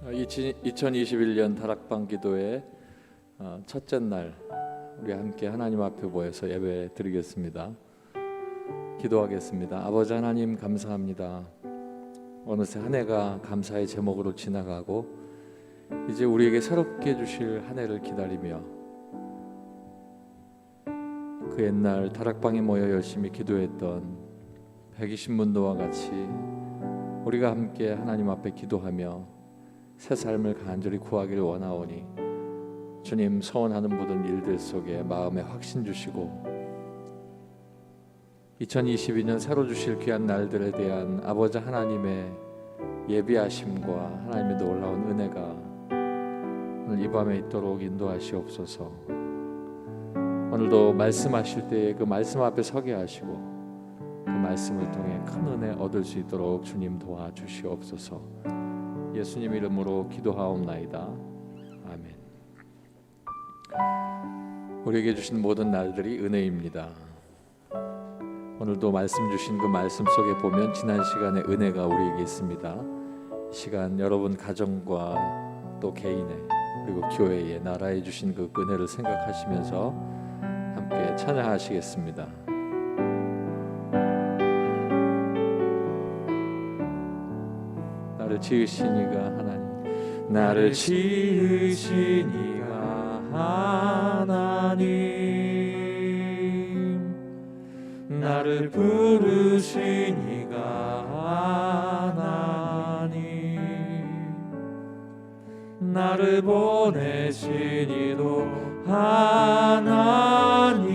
2021년 다락방 기도의 첫째 날 우리 함께 하나님 앞에 모여서 예배 드리겠습니다. 기도하겠습니다. 아버지 하나님 감사합니다. 어느새 한 해가 감사의 제목으로 지나가고 이제 우리에게 새롭게 주실 한 해를 기다리며 그 옛날 다락방에 모여 열심히 기도했던 120문도와 같이 우리가 함께 하나님 앞에 기도하며 새 삶을 간절히 구하기를 원하오니 주님, 소원하는 모든 일들 속에 마음에 확신 주시고 2022년 새로 주실 귀한 날들에 대한 아버지 하나님의 예비하심과 하나님의 놀라운 은혜가 오늘 이 밤에 있도록 인도하시옵소서. 오늘도 말씀하실 때 그 말씀 앞에 서게 하시고 그 말씀을 통해 큰 은혜 얻을 수 있도록 주님 도와주시옵소서. 예수님 이름으로 기도하옵나이다. 아멘. 우리에게 주신 모든 날들이 은혜입니다. 오늘도 말씀 주신 그 말씀 속에 보면 지난 시간의 은혜가 우리에게 있습니다. 이 시간 여러분 가정과 또 개인의 그리고 교회의 나라에 주신 그 은혜를 생각하시면서 함께 찬양하시겠습니다. 나를 지으신 이가 하나님, 나를 지으신 이가 하나님, 나를 부르신 이가 하나님, 나를 보내신 이도 하나님,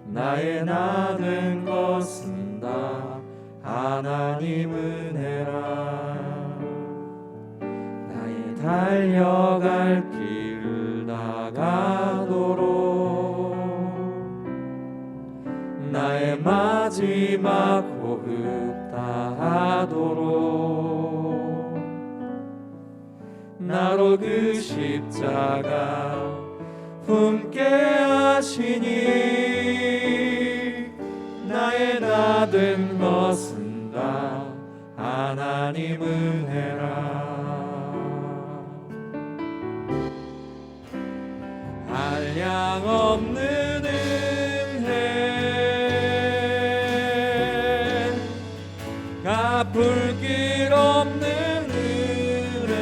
나의 나 된 것은 다 하나님 은혜라. 나의 달려갈 길 나가도록 나의 마지막 호흡 다하도록 나로 그 십자가 품게 하시니 나의 나 된 것은 다 하나님 은혜라. 한량 없는 은혜, 갚을 길 없는 은혜,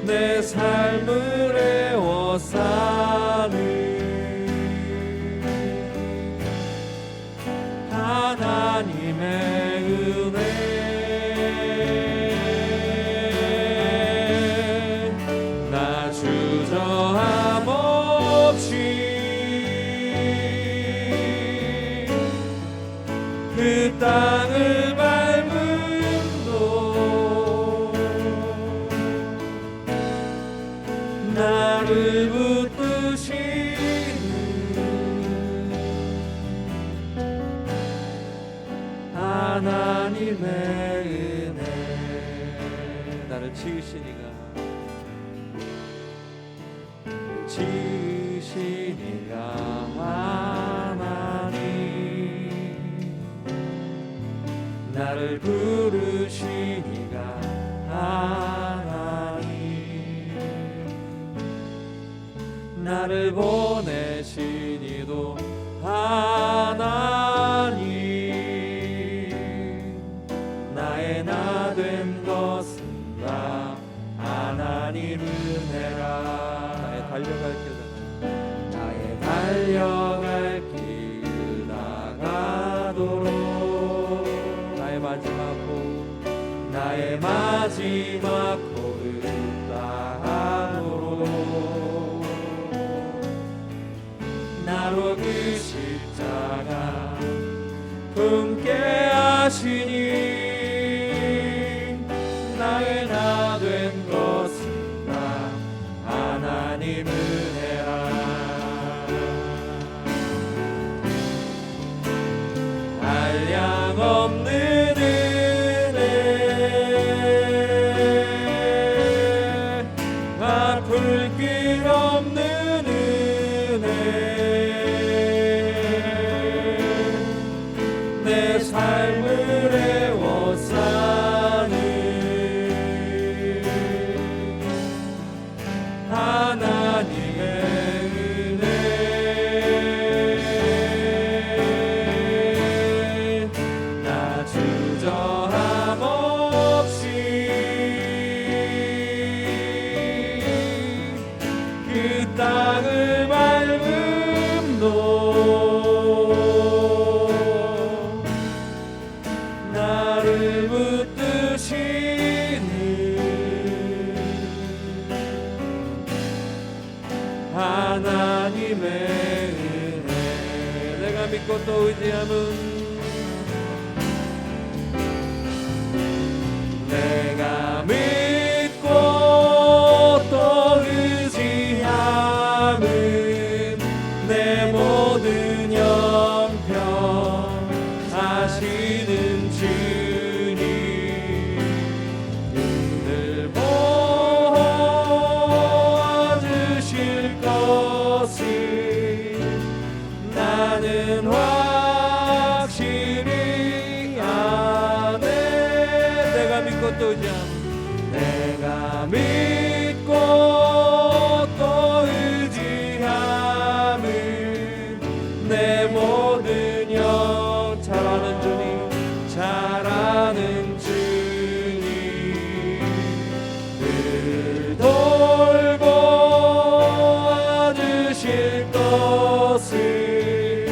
내 삶을 애워싸는 하나님의 은혜, 나 주저함 없이 그 땅을 밟음도 나를 붙드시는 하나님의 은혜, 나를 지으신 이가 하나님, 나를 부르신 이가 하나님, 나를 보내신 이도 하나님, 나의 나 된 것은 다 하나님 은혜라. 나의 달려갈 길 나가도록 나의 마지막 호흡 다하도록 나로 그 십자가 품게 하시니 나의 나 된 것은 다 하나님 은혜라. 한량 없는 은혜, 갚을 길 없는 은혜, 내 삶을 애워싸는 하나님의 은혜 나 주저함 없이 그 땅을 밟음도 나를 붙드시는 하나님의 은혜 내가 믿고 또 의지함은 내가 믿고 또 의지함은 내 모든 형편 아시는 주님 늘 모아주실 것을 나는 확실히 아네 내가 믿고 또 의지함은 내가 믿고 또 의지함은 내 모든 영 잘하는 주님 잘하는 주님 늘 돌보아주실 것을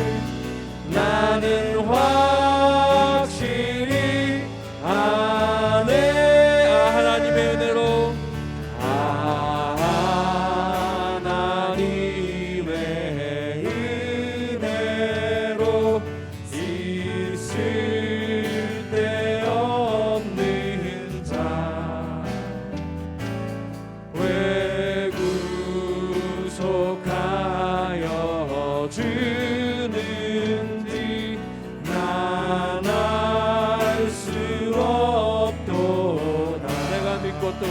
나는 확실히 아네 하나님의 은혜로 하나님의 은혜로 있을 데 없는 자 왜 구속하여 주는지 난 알 수 없도다 내가 믿고 또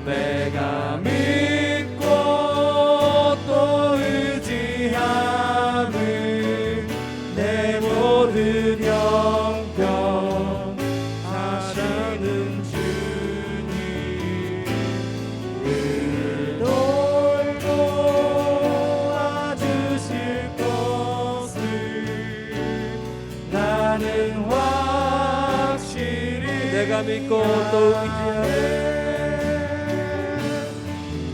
내가 믿고 또 의지함은 내 모든 형편 아시는 주님 늘 돌보아주실 것을 나는 확실히 내가 믿고 또 의지함은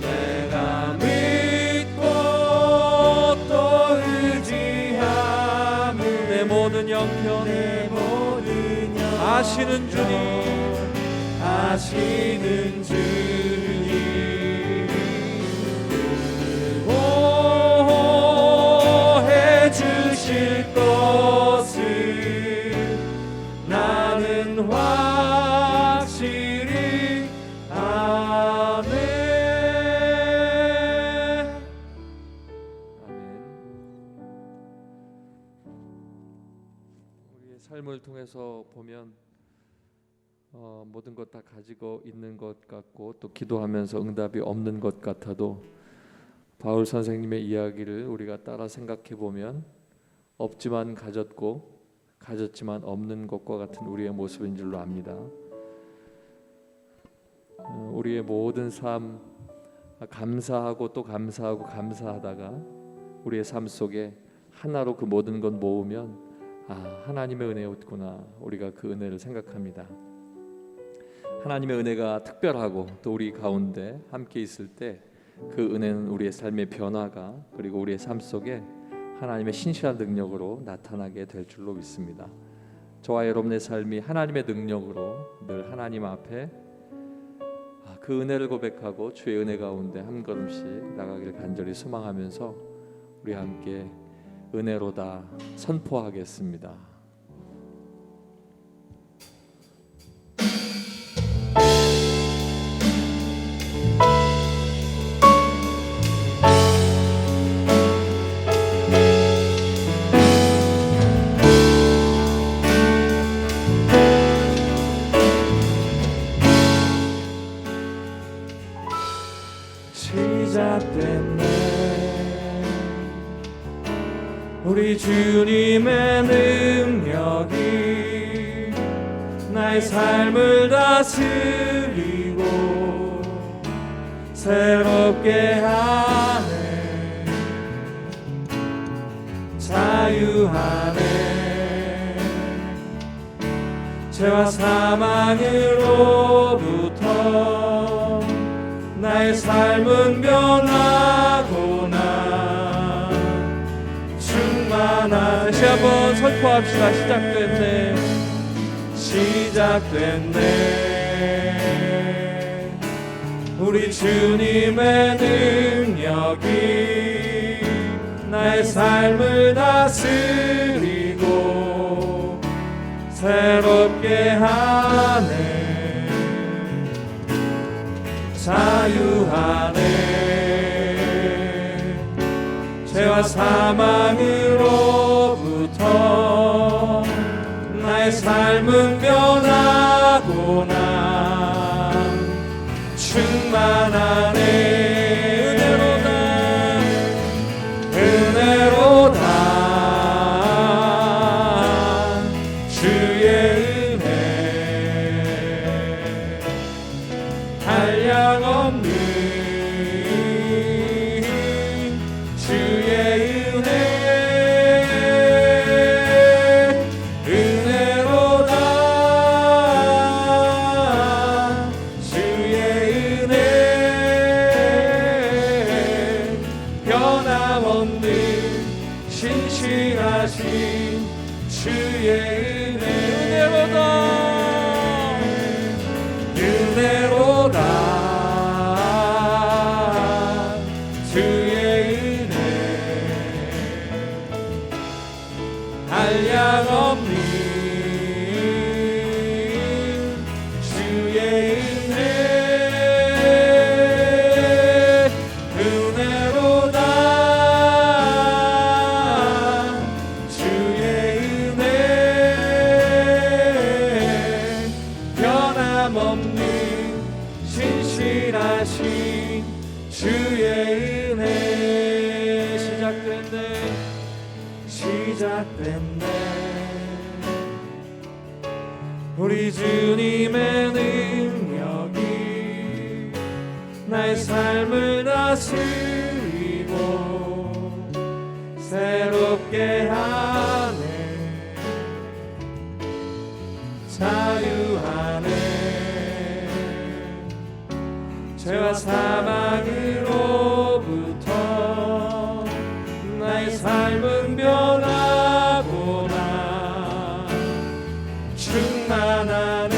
내가 믿고 또 의지함은 내 모든 형편을 아시는 주님 아시는 주님 보호해 주실 것을 나는 확실히 아멘. 우리의 삶을 통해서 보면 모든 것 다 가지고 있는 것 같고 또 기도하면서 응답이 없는 것 같아도 바울 선생님의 이야기를 우리가 따라 생각해 보면 없지만 가졌고 가졌지만 없는 것과 같은 우리의 모습인 줄로 압니다. 우리의 모든 삶 감사하고 또 감사하고 감사하다가 우리의 삶 속에 하나로 그 모든 것 모으면 하나님의 은혜였구나 우리가 그 은혜를 생각합니다. 하나님의 은혜가 특별하고 또 우리 가운데 함께 있을 때 그 은혜는 우리의 삶의 변화가 그리고 우리의 삶 속에 하나님의 신실한 능력으로 나타나게 될 줄로 믿습니다. 저와 여러분의 삶이 하나님의 능력으로 늘 하나님 앞에 그 은혜를 고백하고 주의 은혜 가운데 한 걸음씩 나가기를 간절히 소망하면서 우리 함께 은혜로다 선포하겠습니다. 시작됐네 우리 주님의 능력이 나의 삶을 다스리고 새롭게 하네. 자유하네. 죄와 사망으로부터 나의 삶은 변하구나. 충만한 다시 한번 선포합시다. 시작됐네. 시작됐네. 우리 주님의 능력이 나의 삶을 다스리고 새롭게 하네. 자유하네. 죄와 사망으로부터 나의 삶은 변하구나. 충만하네. 은혜로다. 주의 은혜 한량없는 주의 은혜. 은혜로다. 주의 은혜 변함없는 신실하신 주의 은혜. 은혜로다. 주의 은혜 한량없는 주의 은혜. 은혜로다. 주의 은혜 변함없는 신실하신 주의 은혜. 시작됐네. 시작됐네. 우리 주님의 능력이 나의 삶을 다스리고 새롭게 하네. 자유하네. 죄와 사망으로부터 나의 삶은 변하구나. 충만하네.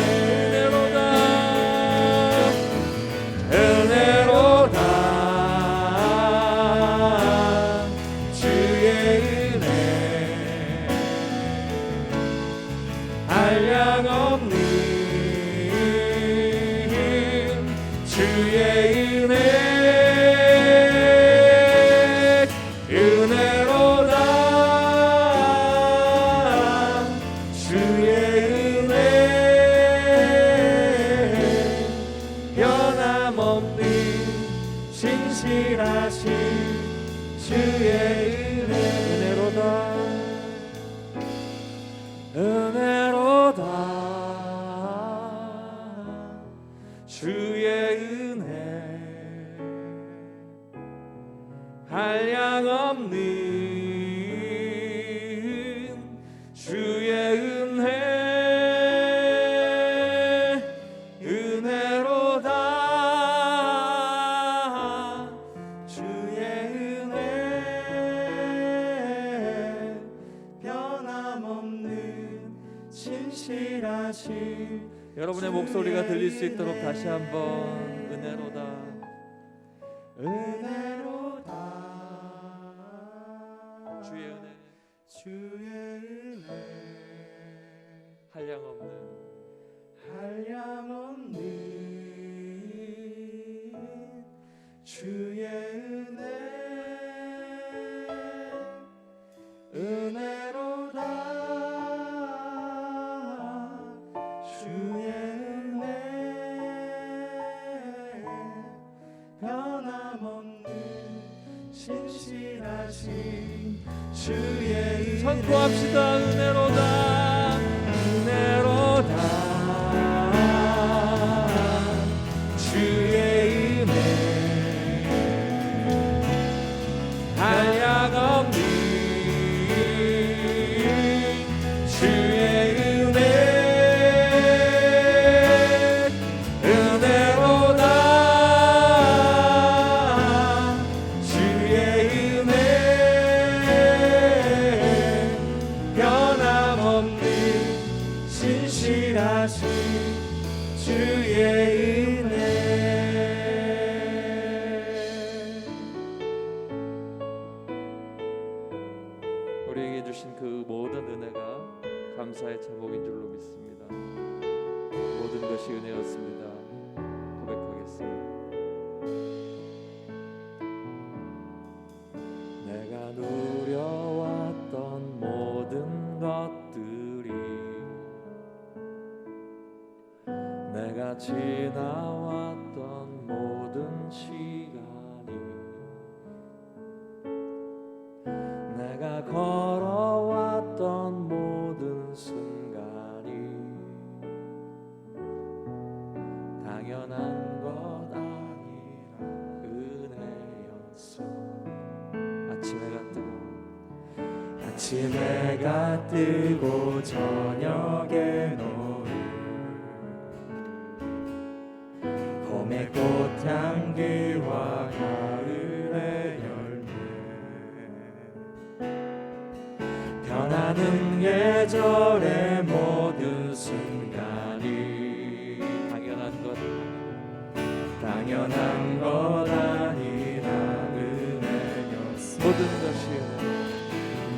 은혜로다. 주의 은혜 한량없는 주의 은혜. 은혜로다. 주의 은혜 변함없는 신실하신 주의 은혜. 은혜로다. 주의 은혜 한량없는 주의 은혜. 은혜로다. 주의 은혜 변함없는 신실하신. 여러분의 목소리가 들릴 수 있도록 다시 한번 은혜로다. 은혜로다. 주의 은혜 주의 은혜 한량없는 한량없는 주의 은혜. 은혜로다. 주의 은혜 변함없는 신실하신 주의 선포합시다. 은혜로다 은혜로다 주의 은혜 한량없는 주의 은혜 은혜로다 주의 은혜 변함없는 신실하신 주의 은혜 우리에게 주신 그 모든 은혜가 감사의 제목인 줄로 믿습니다. 모든 것이 은혜였습니다. 고백하겠습니다. 내가 누려왔던 모든 것들이 내가 지나왔던 모든 시간이 내가 걸어왔던 모든 순간이 당연한 것 아니라 은혜였어. 아침 해가 뜨고 저녁에 노을 봄의 꽃향기와 가을의 열매 변하는 계절의 모든 순간이 당연한 것 아니라 은혜였어.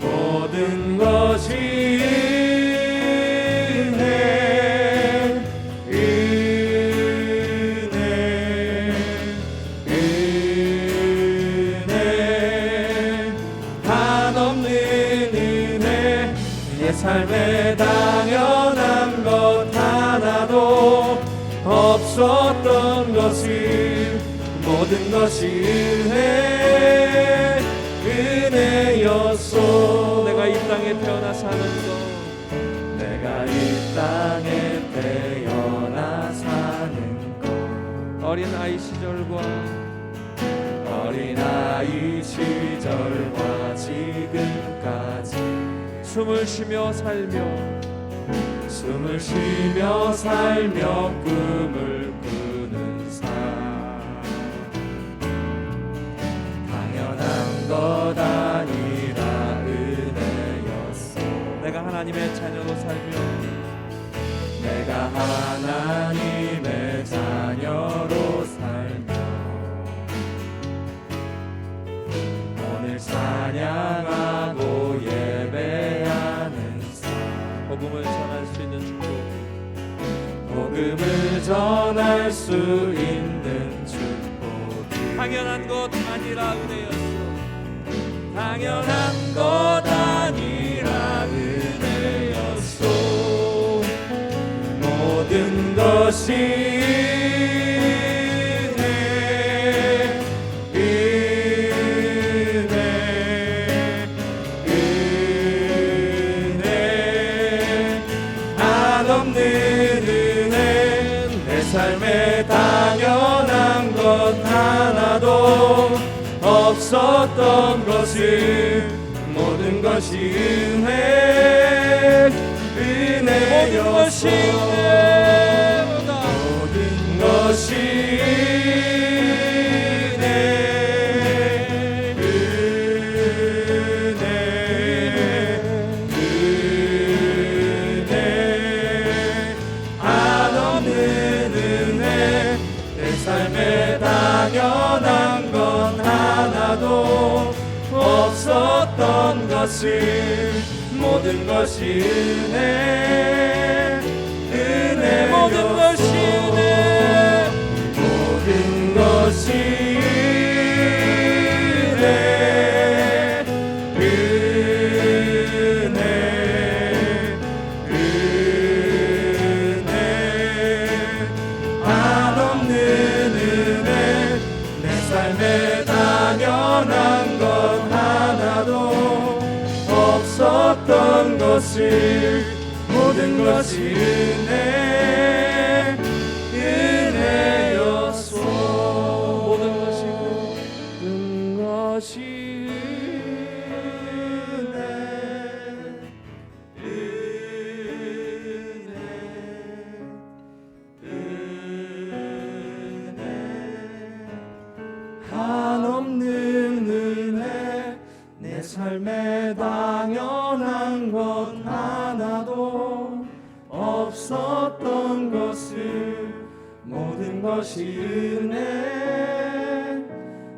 모든 것이 은혜 한없는 은혜 내 삶에 당연한 것 하나도 없었던 것을 모든 것이 은혜였소. 내가 이 땅에 태어나 사면서 내가 이 땅에 태어나 사는 것 어린아이 시절과 지금까지 숨을 쉬며 살며 꿈을 꾸는 삶 당연한 것 아니라 은혜였소. 내가 하나님의 자녀로 살며 오늘 찬양하고 예배하는 삶 복음을 전할 수 있는 축복이 당연한 것 아니라 은혜였소. 모든 것이 삶에 당연한 것 하나도 없었던 것을 모든 것이 은혜였소. 모든 것이 삶에 당연한 건 하나도 없었던 것을 모든 것이 은혜 모든 것이 삶에 당연한 것 하나도 없어. 없었던 것을 모든 것이 은혜였소. 모든 것이 한없는 은혜, 내 삶에 당연한 것 하나도 없었던 것을 모든 것이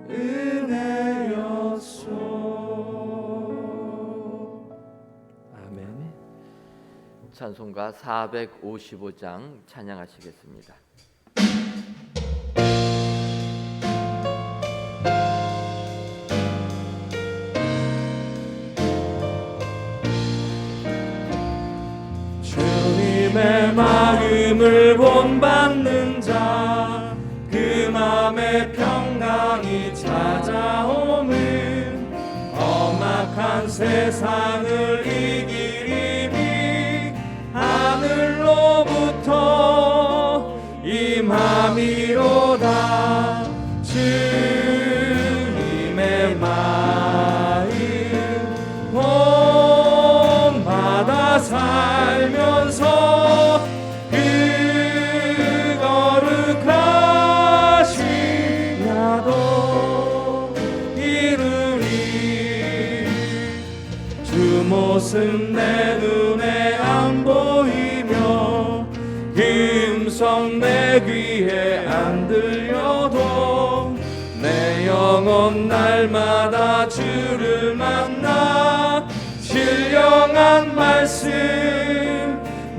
은혜였소. 아멘. 찬송가 455장 찬양하시겠습니다. 주님의 마음을 본받는 자, 그 마음에 평강이 찾아오는 험악한 세상을 이기리니 하늘로부터 임함이로다. 주님의 마음 본받아 살면서 그 거룩하신 나도 이루리. 주 모습 내 눈에 안 보이며 그 음성 내 귀에 안 들려도 내 영혼 날마다 주를 만나 신령한 말씀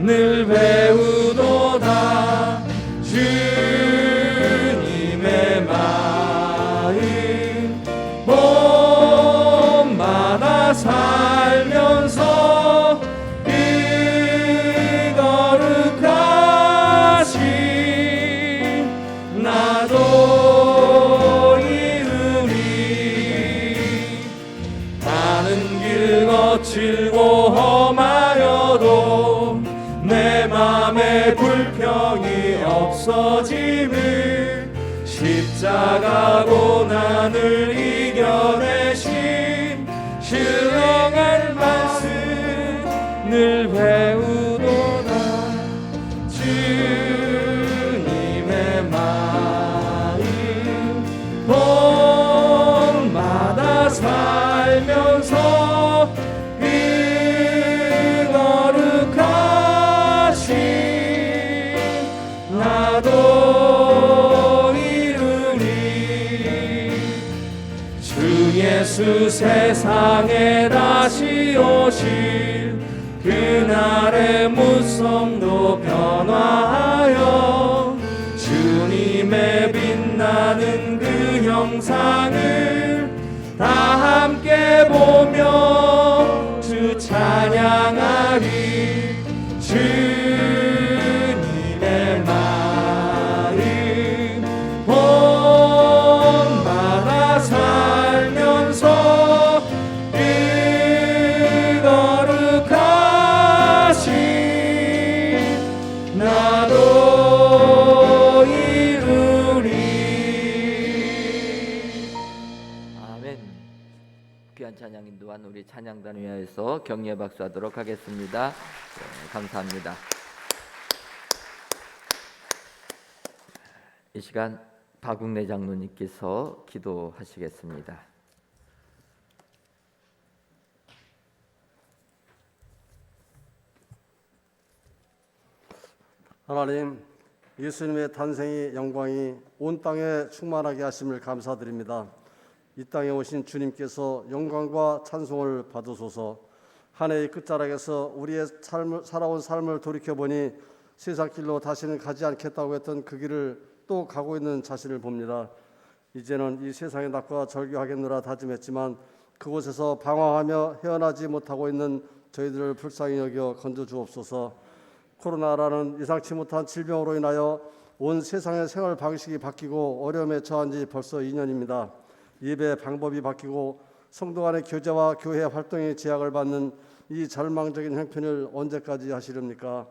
늘 배우도다. 주님의 마음 본받아 살면서 그 거룩하신 나도 이루리. 가는 길 거칠고 험하여도 내 맘에 불평이 없어짐을 십자가 고난을 이겨내신 신령한 말씀 늘 배우도다. 주님의 마음 본받아 살면서 그 거룩하신 나도 이루리. 주 예수 세상에 다시 오실 그날의 무성도 변화하여 주님의 빛나는 그 형상을 다 함께 보며 주 찬양하리. 주님의 마음 본받아 살면서 그 거룩하신 나도 이루리. 아멘. 귀한 찬양 인도한 우리 찬양단 위하여서 격려 박수하도록 하겠습니다. 네, 감사합니다. 이 시간 박웅래 장로님께서 기도하시겠습니다. 하나님, 예수님의 탄생의 영광이 온 땅에 충만하게 하심을 감사드립니다. 이 땅에 오신 주님께서 영광과 찬송을 받으소서. 한 해의 끝자락에서 우리의 살아온 삶을 돌이켜보니 세상 길로 다시는 가지 않겠다고 했던 그 길을 또 가고 있는 자신을 봅니다. 이제는 이 세상의 낙과 절규하겠노라 다짐했지만 그곳에서 방황하며 헤어나지 못하고 있는 저희들을 불쌍히 여겨 건져주옵소서. 코로나라는 예상치 못한 질병으로 인하여 온 세상의 생활 방식이 바뀌고 어려움에 처한 지 벌써 2년입니다. 예배 방법이 바뀌고 성도 간의 교제와 교회 활동의 제약을 받는 이 절망적인 형편을 언제까지 하시렵니까?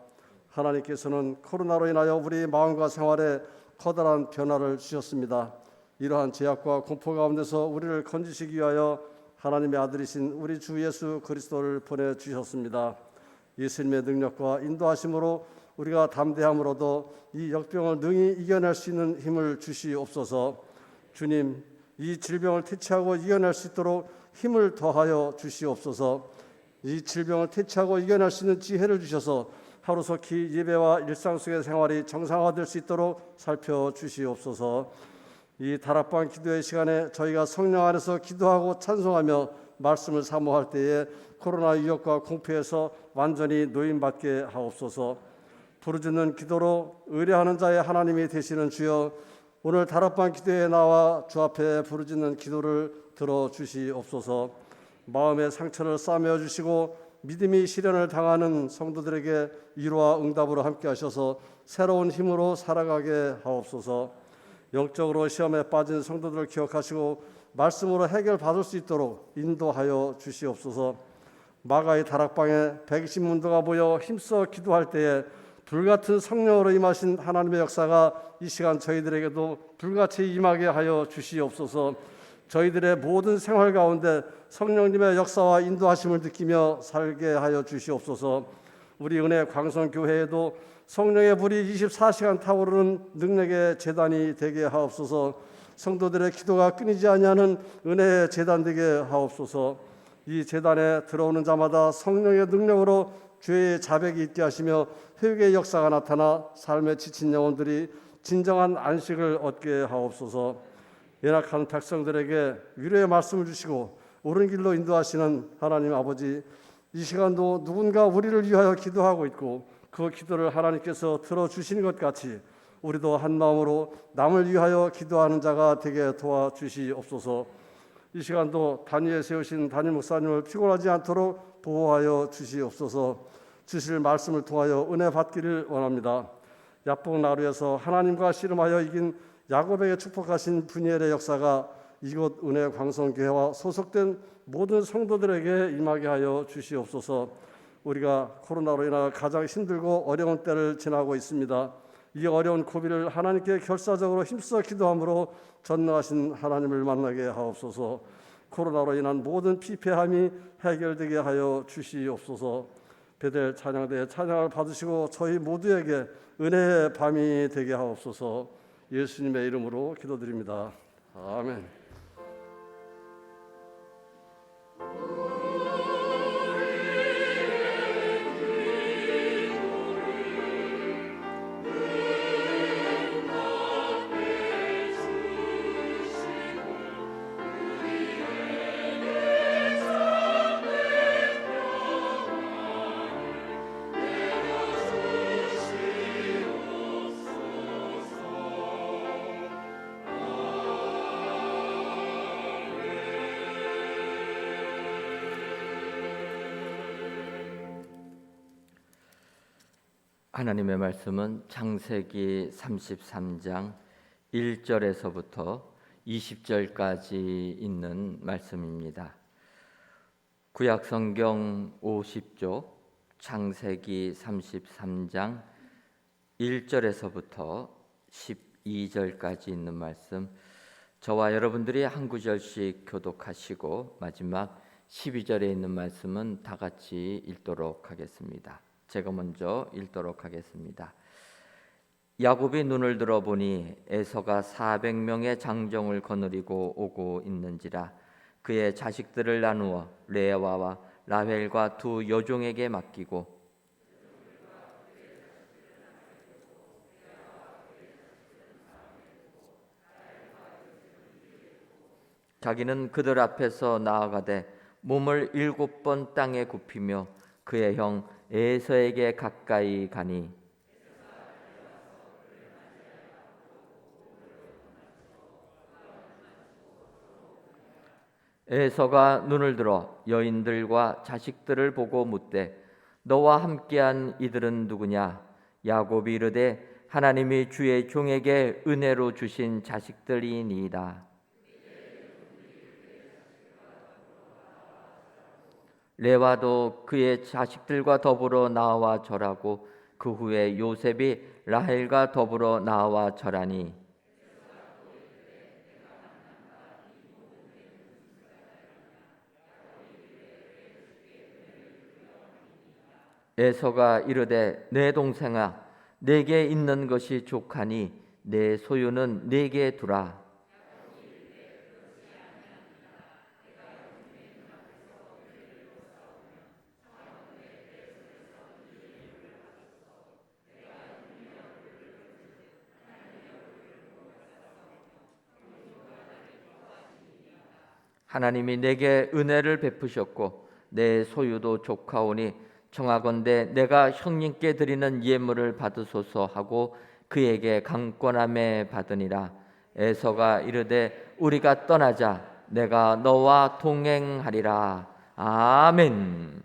하나님께서는 코로나로 인하여 우리 마음과 생활에 커다란 변화를 주셨습니다. 이러한 제약과 공포 가운데서 우리를 건지시기 위하여 하나님의 아들이신 우리 주 예수 그리스도를 보내주셨습니다. 예수님의 능력과 인도하심으로 우리가 담대함으로도 이 역병을 능히 이겨낼 수 있는 힘을 주시옵소서. 주님, 이 질병을 퇴치하고 이겨낼 수 있도록 힘을 더하여 주시옵소서. 이 질병을 퇴치하고 이겨낼 수 있는 지혜를 주셔서 하루속히 예배와 일상 속의 생활이 정상화될 수 있도록 살펴주시옵소서. 이 다락방 기도의 시간에 저희가 성령 안에서 기도하고 찬송하며 말씀을 사모할 때에 코로나 위협과 공포에서 완전히 노임받게 하옵소서. 부르짖는 기도로 의뢰하는 자의 하나님이 되시는 주여, 오늘 다락방 기도에 나와 주 앞에 부르짖는 기도를 들어주시옵소서. 마음의 상처를 싸매어 주시고 믿음이 시련을 당하는 성도들에게 위로와 응답으로 함께 하셔서 새로운 힘으로 살아가게 하옵소서. 영적으로 시험에 빠진 성도들을 기억하시고 말씀으로 해결받을 수 있도록 인도하여 주시옵소서. 마가의 다락방에 120문도가 모여 힘써 기도할 때에 불같은 성령으로 임하신 하나님의 역사가 이 시간 저희들에게도 불같이 임하게 하여 주시옵소서. 저희들의 모든 생활 가운데 성령님의 역사와 인도하심을 느끼며 살게 하여 주시옵소서. 우리 은혜 광성교회에도 성령의 불이 24시간 타오르는 능력의 제단이 되게 하옵소서. 성도들의 기도가 끊이지 아니하는 은혜의 제단 되게 하옵소서. 이 제단에 들어오는 자마다 성령의 능력으로 죄의 자백이 있게 하시며 회개의 역사가 나타나 삶에 지친 영혼들이 진정한 안식을 얻게 하옵소서. 연약한 백성들에게 위로의 말씀을 주시고 옳은 길로 인도하시는 하나님 아버지, 이 시간도 누군가 우리를 위하여 기도하고 있고 그 기도를 하나님께서 들어주시는 것 같이 우리도 한 마음으로 남을 위하여 기도하는 자가 되게 도와주시옵소서. 이 시간도 단위에 세우신 담임 목사님을 피곤하지 않도록 보호하여 주시옵소서. 주실 말씀을 통하여 은혜 받기를 원합니다. 야복 나루에서 하나님과 씨름하여 이긴 야곱에게 축복하신 분이엘의 역사가 이곳 은혜 광성교회와 소속된 모든 성도들에게 임하게 하여 주시옵소서. 우리가 코로나로 인하여 가장 힘들고 어려운 때를 지나고 있습니다. 이 어려운 고비를 하나님께 결사적으로 힘써 기도함으로 전능하신 하나님을 만나게 하옵소서. 코로나로 인한 모든 피폐함이 해결되게 하여 주시옵소서. 베델 찬양대의 찬양을 받으시고 저희 모두에게 은혜의 밤이 되게 하옵소서. 예수님의 이름으로 기도드립니다. 아멘. 하나님의 말씀은 창세기 33장 1절에서부터 20절까지 있는 말씀입니다. 구약 성경 50조 창세기 33장 1절에서부터 12절까지 있는 말씀, 저와 여러분들이 한 구절씩 교독하시고 마지막 12절에 있는 말씀은 다 같이 읽도록 하겠습니다. 제가 먼저 읽도록 하겠습니다. 야곱이 눈을 들어보니 에서가 400명의 장정을 거느리고 오고 있는지라 그의 자식들을 나누어 레아와 라헬과 두 여종에게 맡기고 자기는 그들 앞에서 나아가되 몸을 7번 땅에 굽히며 그의 형 에서에게 가까이 가니 에서가 눈을 들어 여인들과 자식들을 보고 묻되 너와 함께한 이들은 누구냐? 야곱이 이르되 하나님이 주의 종에게 은혜로 주신 자식들이니이다. 레와도 그의 자식들과 더불어 나와 절하고 그 후에 요셉이 라헬과 더불어 나와 절하니 에서가 이르되 내 동생아 내게 있는 것이 족하니 내 소유는 내게 두라. 하나님이 내게 은혜를 베푸셨고 내 소유도 족하오니 청하건대 내가 형님께 드리는 예물을 받으소서 하고 그에게 강권함에 받으니라. 에서가 이르되 우리가 떠나자 내가 너와 동행하리라. 아멘.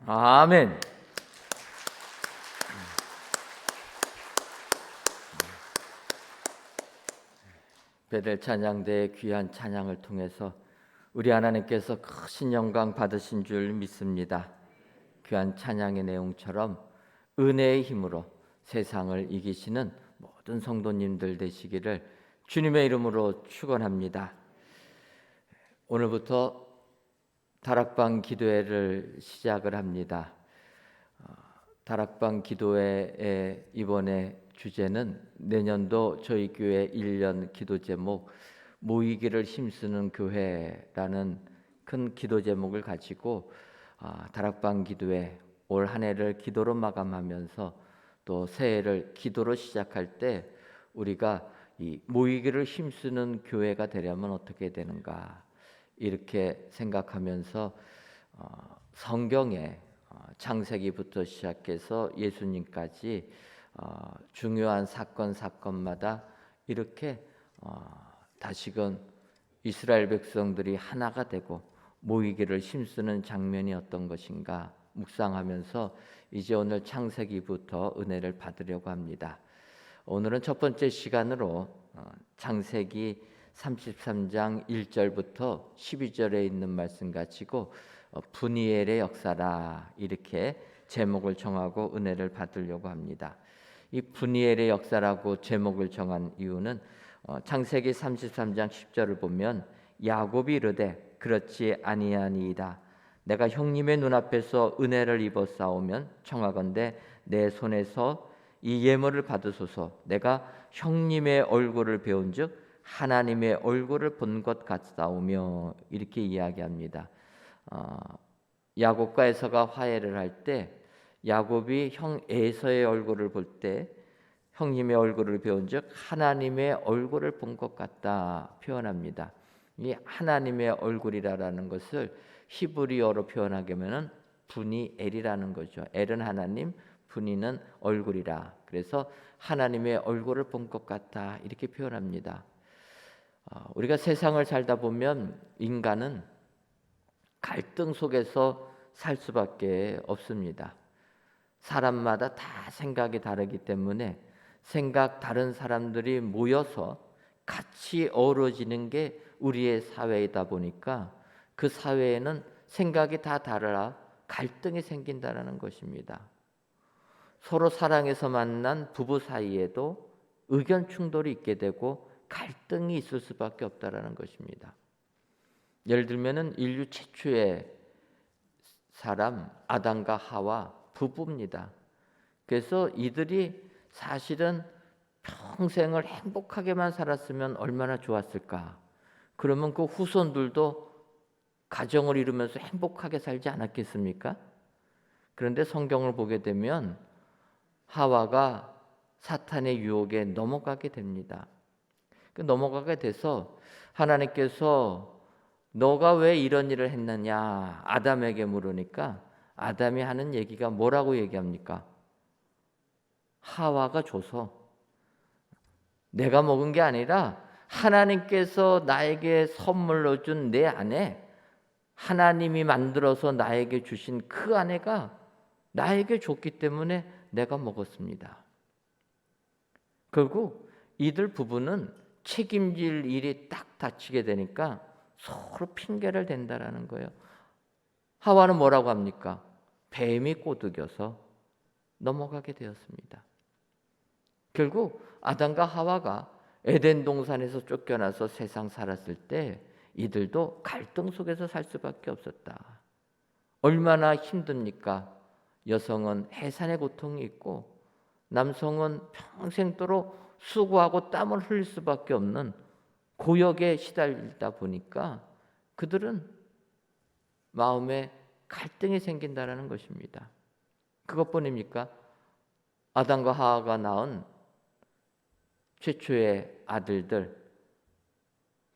아멘. 베델 찬양대의 귀한 찬양을 통해서 우리 하나님께서 크신 영광 받으신 줄 믿습니다. 귀한 찬양의 내용처럼 은혜의 힘으로 세상을 이기시는 모든 성도님들 되시기를 주님의 이름으로 축원합니다. 오늘부터 다락방 기도회를 시작을 합니다. 다락방 기도회의 이번에 주제는 내년도 저희 교회 1년 기도 제목 모이기를 힘쓰는 교회라는 큰 기도 제목을 가지고 다락방 기도회 올 한 해를 기도로 마감하면서 또 새해를 기도로 시작할 때 우리가 이 모이기를 힘쓰는 교회가 되려면 어떻게 되는가 이렇게 생각하면서 성경에 창세기부터 시작해서 예수님까지 중요한 사건마다 이렇게 다시금 이스라엘 백성들이 하나가 되고 모이기를 힘쓰는 장면이 어떤 것인가 묵상하면서 이제 오늘 창세기부터 은혜를 받으려고 합니다. 오늘은 첫 번째 시간으로 창세기 33장 1절부터 12절에 있는 말씀 가지고 분이엘의 역사라 이렇게 제목을 정하고 은혜를 받으려고 합니다. 이 분이엘의 역사라고 제목을 정한 이유는 창세기 33장 10절을 보면 야곱이 이르되 그렇지 아니하니이다. 내가 형님의 눈앞에서 은혜를 입어 싸우면 청하건대 내 손에서 이 예물을 받으소서. 내가 형님의 얼굴을 배운즉 하나님의 얼굴을 본 것 같사오며 이렇게 이야기합니다. 야곱과 에서가 화해를 할 때 야곱이 형 에서의 얼굴을 볼 때 형님의 얼굴을 배운즉 하나님의 얼굴을 본 것 같다 표현합니다. 이 하나님의 얼굴이라는 것을 히브리어로 표현하게 하면은 분이엘이라는 거죠. 엘은 하나님, 분이는 얼굴이라. 그래서 하나님의 얼굴을 본 것 같다 이렇게 표현합니다. 우리가 세상을 살다 보면 인간은 갈등 속에서 살 수밖에 없습니다. 사람마다 다 생각이 다르기 때문에 생각 다른 사람들이 모여서 같이 어우러지는 게 우리의 사회이다 보니까 그 사회에는 생각이 다 다르라 갈등이 생긴다는 것입니다. 서로 사랑해서 만난 부부 사이에도 의견 충돌이 있게 되고 갈등이 있을 수밖에 없다라는 것입니다. 예를 들면은 인류 최초의 사람 아담과 하와 부부입니다. 그래서 이들이 사실은 평생을 행복하게만 살았으면 얼마나 좋았을까. 그러면 그 후손들도 가정을 이루면서 행복하게 살지 않았겠습니까? 그런데 성경을 보게 되면 하와가 사탄의 유혹에 넘어가게 됩니다. 넘어가게 돼서 하나님께서 너가 왜 이런 일을 했느냐 아담에게 물으니까 아담이 하는 얘기가 뭐라고 얘기합니까? 하와가 줘서 내가 먹은 게 아니라 하나님께서 나에게 선물로 준 내 아내 하나님이 만들어서 나에게 주신 그 아내가 나에게 줬기 때문에 내가 먹었습니다. 결국 이들 부부는 책임질 일이 딱 닥치게 되니까 서로 핑계를 댄다라는 거예요. 하와는 뭐라고 합니까? 뱀이 꼬드겨서 넘어가게 되었습니다. 결국 아담과 하와가 에덴 동산에서 쫓겨나서 세상 살았을 때 이들도 갈등 속에서 살 수밖에 없었다. 얼마나 힘듭니까? 여성은 해산의 고통이 있고 남성은 평생도록 수고하고 땀을 흘릴 수밖에 없는 고역에 시달리다 보니까 그들은 마음에 갈등이 생긴다는 것입니다. 그것뿐입니까? 아담과 하와가 낳은 최초의 아들들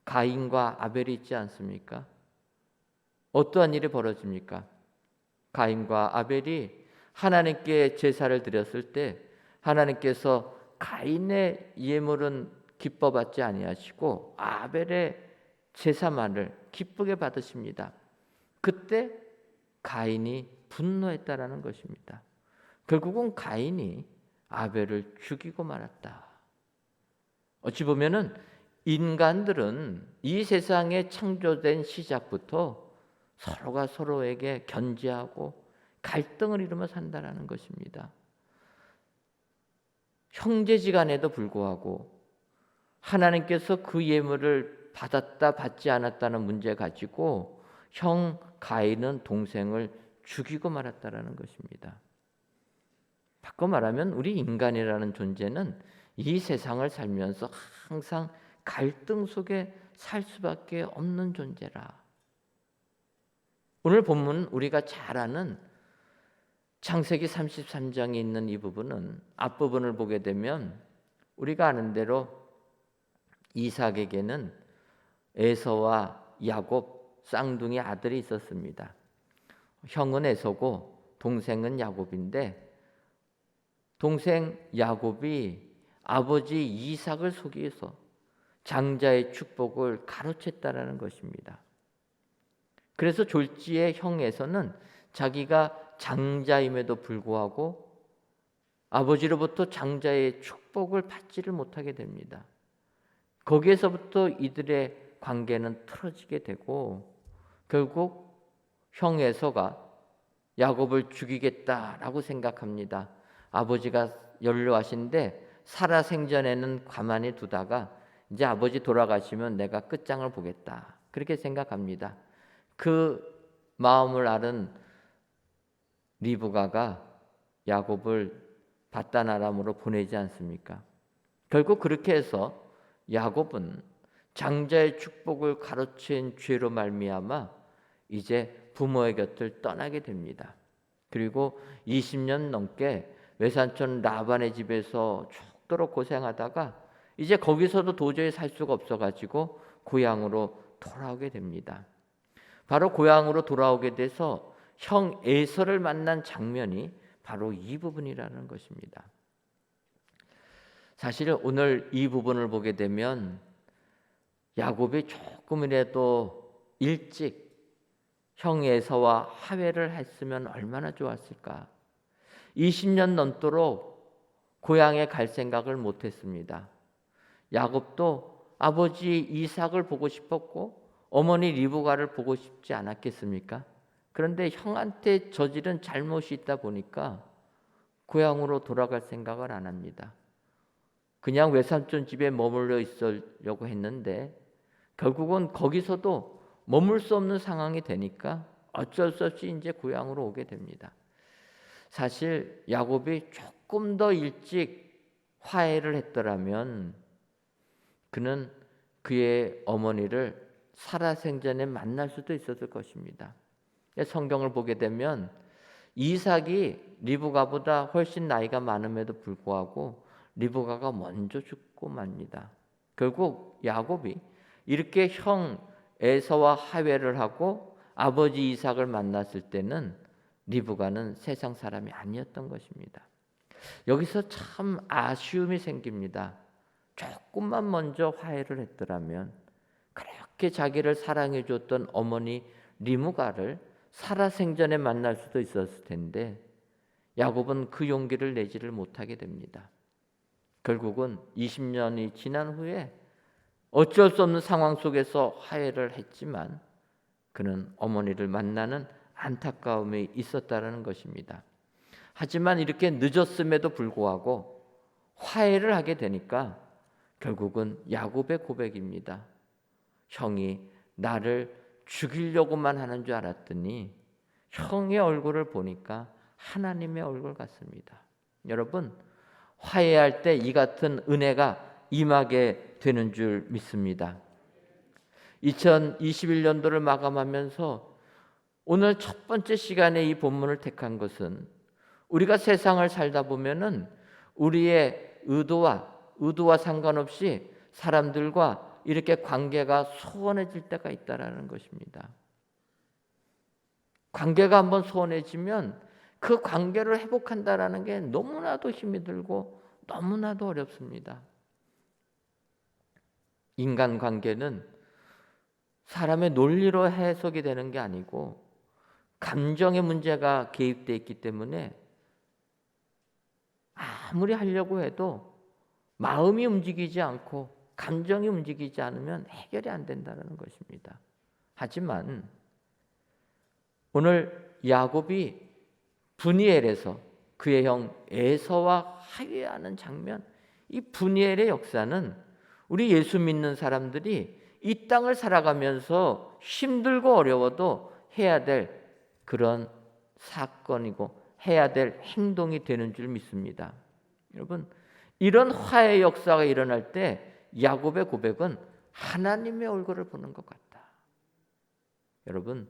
가인과 아벨이 있지 않습니까? 어떠한 일이 벌어집니까? 가인과 아벨이 하나님께 제사를 드렸을 때 하나님께서 가인의 예물은 기뻐 받지 아니하시고 아벨의 제사만을 기쁘게 받으십니다. 그때 가인이 분노했다라는 것입니다. 결국은 가인이 아벨을 죽이고 말았다. 어찌 보면은 인간들은 이 세상에 창조된 시작부터 서로가 서로에게 견제하고 갈등을 이루며 산다라는 것입니다. 형제지간에도 불구하고 하나님께서 그 예물을 받았다 받지 않았다는 문제 가지고 형 가인은 동생을 죽이고 말았다라는 것입니다. 바꿔 말하면 우리 인간이라는 존재는 이 세상을 살면서 항상 갈등 속에 살 수밖에 없는 존재라. 오늘 본문 우리가 잘 아는 창세기 33장에 있는 이 부분은 앞부분을 보게 되면 우리가 아는 대로 이삭에게는 에서와 야곱 쌍둥이 아들이 있었습니다. 형은 에서고 동생은 야곱인데 동생 야곱이 아버지 이삭을 속여서 장자의 축복을 가로챘다라는 것입니다. 그래서 졸지의 형 에서는 자기가 장자임에도 불구하고 아버지로부터 장자의 축복을 받지를 못하게 됩니다. 거기에서부터 이들의 관계는 틀어지게 되고 결국 형 에서가 야곱을 죽이겠다라고 생각합니다. 아버지가 연로하신데 살아 생전에는 가만히 두다가 이제 아버지 돌아가시면 내가 끝장을 보겠다. 그렇게 생각합니다. 그 마음을 알은 리브가가 야곱을 바단 아람으로 보내지 않습니까? 결국 그렇게 해서 야곱은 장자의 축복을 가로챈 죄로 말미암아 이제 부모의 곁을 떠나게 됩니다. 그리고 20년 넘게 외삼촌 라반의 집에서 죽도록 고생하다가 이제 거기서도 도저히 살 수가 없어가지고 고향으로 돌아오게 됩니다. 바로 고향으로 돌아오게 돼서 형 에서를 만난 장면이 바로 이 부분이라는 것입니다. 사실 오늘 이 부분을 보게 되면 야곱이 조금이라도 일찍 형 에서와 화해를 했으면 얼마나 좋았을까. 20년 넘도록 고향에 갈 생각을 못했습니다. 야곱도 아버지 이삭을 보고 싶었고 어머니 리브가를 보고 싶지 않았겠습니까? 그런데 형한테 저지른 잘못이 있다 보니까 고향으로 돌아갈 생각을 안 합니다. 그냥 외삼촌 집에 머물러 있으려고 했는데 결국은 거기서도 머물 수 없는 상황이 되니까 어쩔 수 없이 이제 고향으로 오게 됩니다. 사실 야곱이 조금 더 일찍 화해를 했더라면 그는 그의 어머니를 살아생전에 만날 수도 있었을 것입니다. 성경을 보게 되면 이삭이 리브가보다 훨씬 나이가 많음에도 불구하고 리브가가 먼저 죽고 맙니다. 결국 야곱이 이렇게 형 에서와 화해를 하고 아버지 이삭을 만났을 때는 리브가는 세상 사람이 아니었던 것입니다. 여기서 참 아쉬움이 생깁니다. 조금만 먼저 화해를 했더라면 그렇게 자기를 사랑해 줬던 어머니 리브가를 살아생전에 만날 수도 있었을 텐데 야곱은 그 용기를 내지를 못하게 됩니다. 결국은 20년이 지난 후에 어쩔 수 없는 상황 속에서 화해를 했지만 그는 어머니를 만나는 안타까움이 있었다는 것입니다. 하지만 이렇게 늦었음에도 불구하고 화해를 하게 되니까 결국은 야곱의 고백입니다. 형이 나를 죽이려고만 하는 줄 알았더니 형의 얼굴을 보니까 하나님의 얼굴 같습니다. 여러분, 화해할 때 이 같은 은혜가 임하게 되는 줄 믿습니다. 2021년도를 마감하면서 오늘 첫 번째 시간에 이 본문을 택한 것은 우리가 세상을 살다 보면은 우리의 의도와 상관없이 사람들과 이렇게 관계가 소원해질 때가 있다라는 것입니다. 관계가 한번 소원해지면 그 관계를 회복한다라는 게 너무나도 힘이 들고 너무나도 어렵습니다. 인간관계는 사람의 논리로 해석이 되는 게 아니고 감정의 문제가 개입되어 있기 때문에 아무리 하려고 해도 마음이 움직이지 않고 감정이 움직이지 않으면 해결이 안 된다는 것입니다. 하지만 오늘 야곱이 브니엘에서 그의 형 에서와 화해하는 장면, 이 브니엘의 역사는 우리 예수 믿는 사람들이 이 땅을 살아가면서 힘들고 어려워도 해야 될 그런 사건이고 해야 될 행동이 되는 줄 믿습니다. 여러분, 이런 화해의 역사가 일어날 때 야곱의 고백은 하나님의 얼굴을 보는 것 같다. 여러분,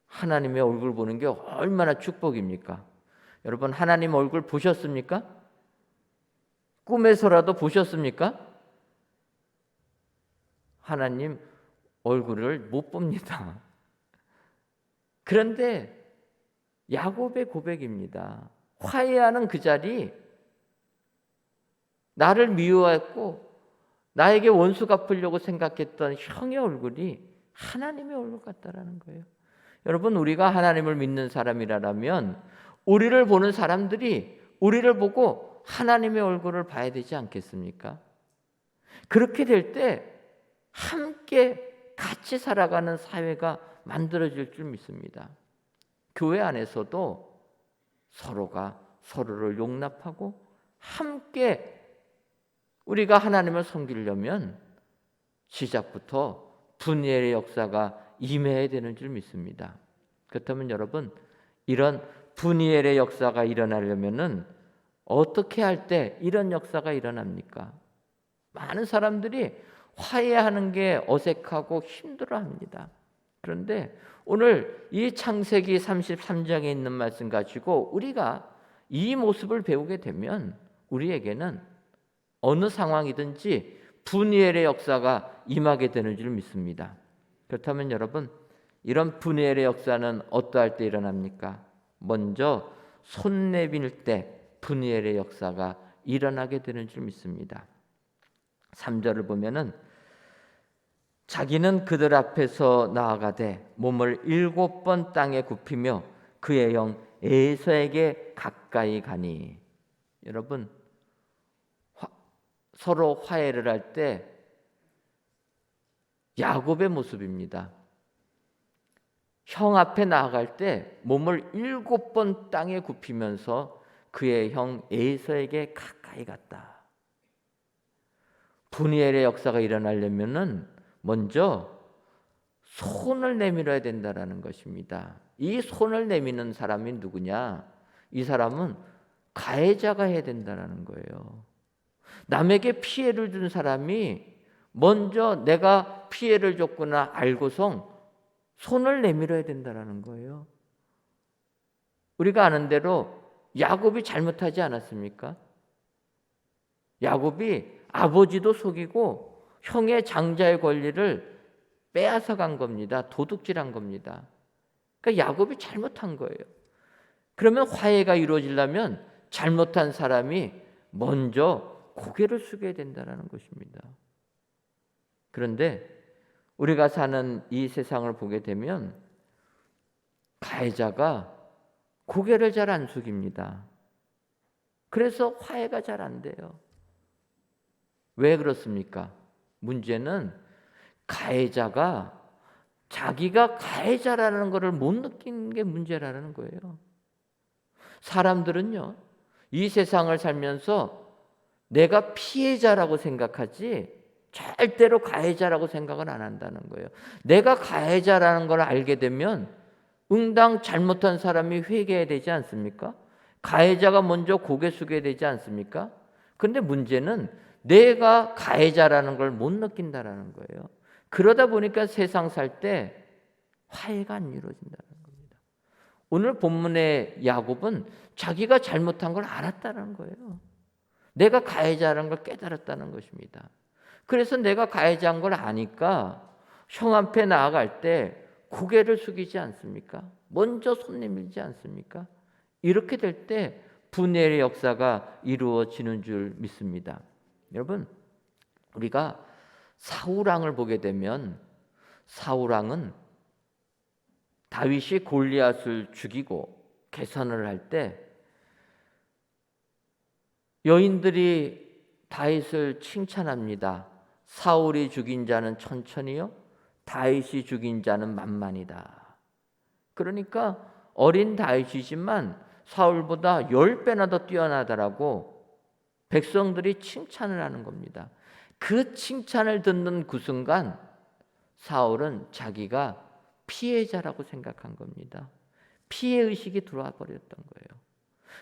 하나님의 얼굴 보는 게 얼마나 축복입니까? 여러분, 하나님 얼굴 보셨습니까? 꿈에서라도 보셨습니까? 하나님 얼굴을 못 봅니다. 그런데 야곱의 고백입니다. 화해하는 그 자리, 나를 미워했고 나에게 원수 갚으려고 생각했던 형의 얼굴이 하나님의 얼굴 같다라는 거예요. 여러분, 우리가 하나님을 믿는 사람이라면 우리를 보는 사람들이 우리를 보고 하나님의 얼굴을 봐야 되지 않겠습니까? 그렇게 될 때 함께 같이 살아가는 사회가 만들어질 줄 믿습니다. 교회 안에서도 서로가 서로를 용납하고 함께 우리가 하나님을 섬기려면 시작부터 분열의 역사가 임해야 되는 줄 믿습니다. 그렇다면 여러분, 이런 분열의 역사가 일어나려면은 어떻게 할 때 이런 역사가 일어납니까? 많은 사람들이 화해하는 게 어색하고 힘들어합니다. 그런데 오늘 이 창세기 33장에 있는 말씀 가지고 우리가 이 모습을 배우게 되면 우리에게는 어느 상황이든지 분이엘의 역사가 임하게 되는 줄 믿습니다. 그렇다면 여러분, 이런 분이엘의 역사는 어떠할 때 일어납니까? 먼저 손 내밀 때 분이엘의 역사가 일어나게 되는 줄 믿습니다. 3절을 보면은 자기는 그들 앞에서 나아가되 몸을 7번 땅에 굽히며 그의 형 에서에게 가까이 가니. 여러분, 서로 화해를 할 때 야곱의 모습입니다. 형 앞에 나아갈 때 몸을 7번 땅에 굽히면서 그의 형 에서에게 가까이 갔다. 분이엘의 역사가 일어나려면은 먼저 손을 내밀어야 된다라는 것입니다. 이 손을 내미는 사람이 누구냐? 이 사람은 가해자가 해야 된다라는 거예요. 남에게 피해를 준 사람이 먼저 내가 피해를 줬구나 알고서 손을 내밀어야 된다라는 거예요. 우리가 아는 대로 야곱이 잘못하지 않았습니까? 야곱이 아버지도 속이고 형의 장자의 권리를 빼앗아 간 겁니다. 도둑질한 겁니다. 그러니까 야곱이 잘못한 거예요. 그러면 화해가 이루어지려면 잘못한 사람이 먼저 고개를 숙여야 된다는 것입니다. 그런데 우리가 사는 이 세상을 보게 되면 가해자가 고개를 잘 안 숙입니다. 그래서 화해가 잘 안 돼요. 왜 그렇습니까? 문제는 가해자가 자기가 가해자라는 것을 못 느끼는 게 문제라는 거예요. 사람들은요, 이 세상을 살면서 내가 피해자라고 생각하지 절대로 가해자라고 생각을 안 한다는 거예요. 내가 가해자라는 걸 알게 되면 응당 잘못한 사람이 회개해야 되지 않습니까? 가해자가 먼저 고개 숙여야 되지 않습니까? 그런데 문제는 내가 가해자라는 걸 못 느낀다라는 거예요. 그러다 보니까 세상 살 때 화해가 안 이루어진다는 겁니다. 오늘 본문의 야곱은 자기가 잘못한 걸 알았다는 거예요. 내가 가해자라는 걸 깨달았다는 것입니다. 그래서 내가 가해자인 걸 아니까 형 앞에 나아갈 때 고개를 숙이지 않습니까? 먼저 손 내밀지 않습니까? 이렇게 될 때 분해의 역사가 이루어지는 줄 믿습니다. 여러분, 우리가 사울왕을 보게 되면 사울왕은 다윗이 골리앗을 죽이고 계산을 할 때 여인들이 다윗을 칭찬합니다. 사울이 죽인 자는 천천히요, 다윗이 죽인 자는 만만이다. 그러니까 어린 다윗이지만 사울보다 10배나 더 뛰어나다라고 백성들이 칭찬을 하는 겁니다. 그 칭찬을 듣는 그 순간 사울은 자기가 피해자라고 생각한 겁니다. 피해의식이 들어와 버렸던 거예요.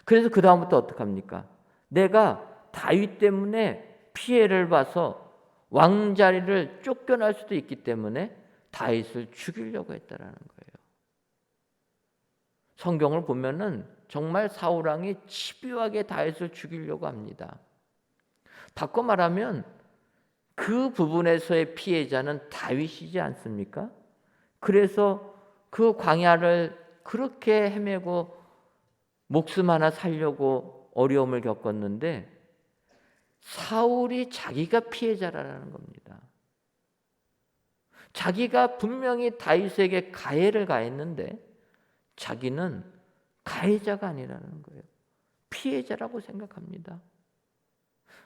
그래서 그 다음부터 어떡합니까? 내가 다윗 때문에 피해를 봐서 왕자리를 쫓겨날 수도 있기 때문에 다윗을 죽이려고 했다라는 거예요. 성경을 보면은 정말 사울 왕이 집요하게 다윗을 죽이려고 합니다. 바꿔 말하면 그 부분에서의 피해자는 다윗이지 않습니까? 그래서 그 광야를 그렇게 헤매고 목숨 하나 살려고 어려움을 겪었는데 사울이 자기가 피해자라는 겁니다. 자기가 분명히 다윗에게 가해를 가했는데 자기는 가해자가 아니라는 거예요. 피해자라고 생각합니다.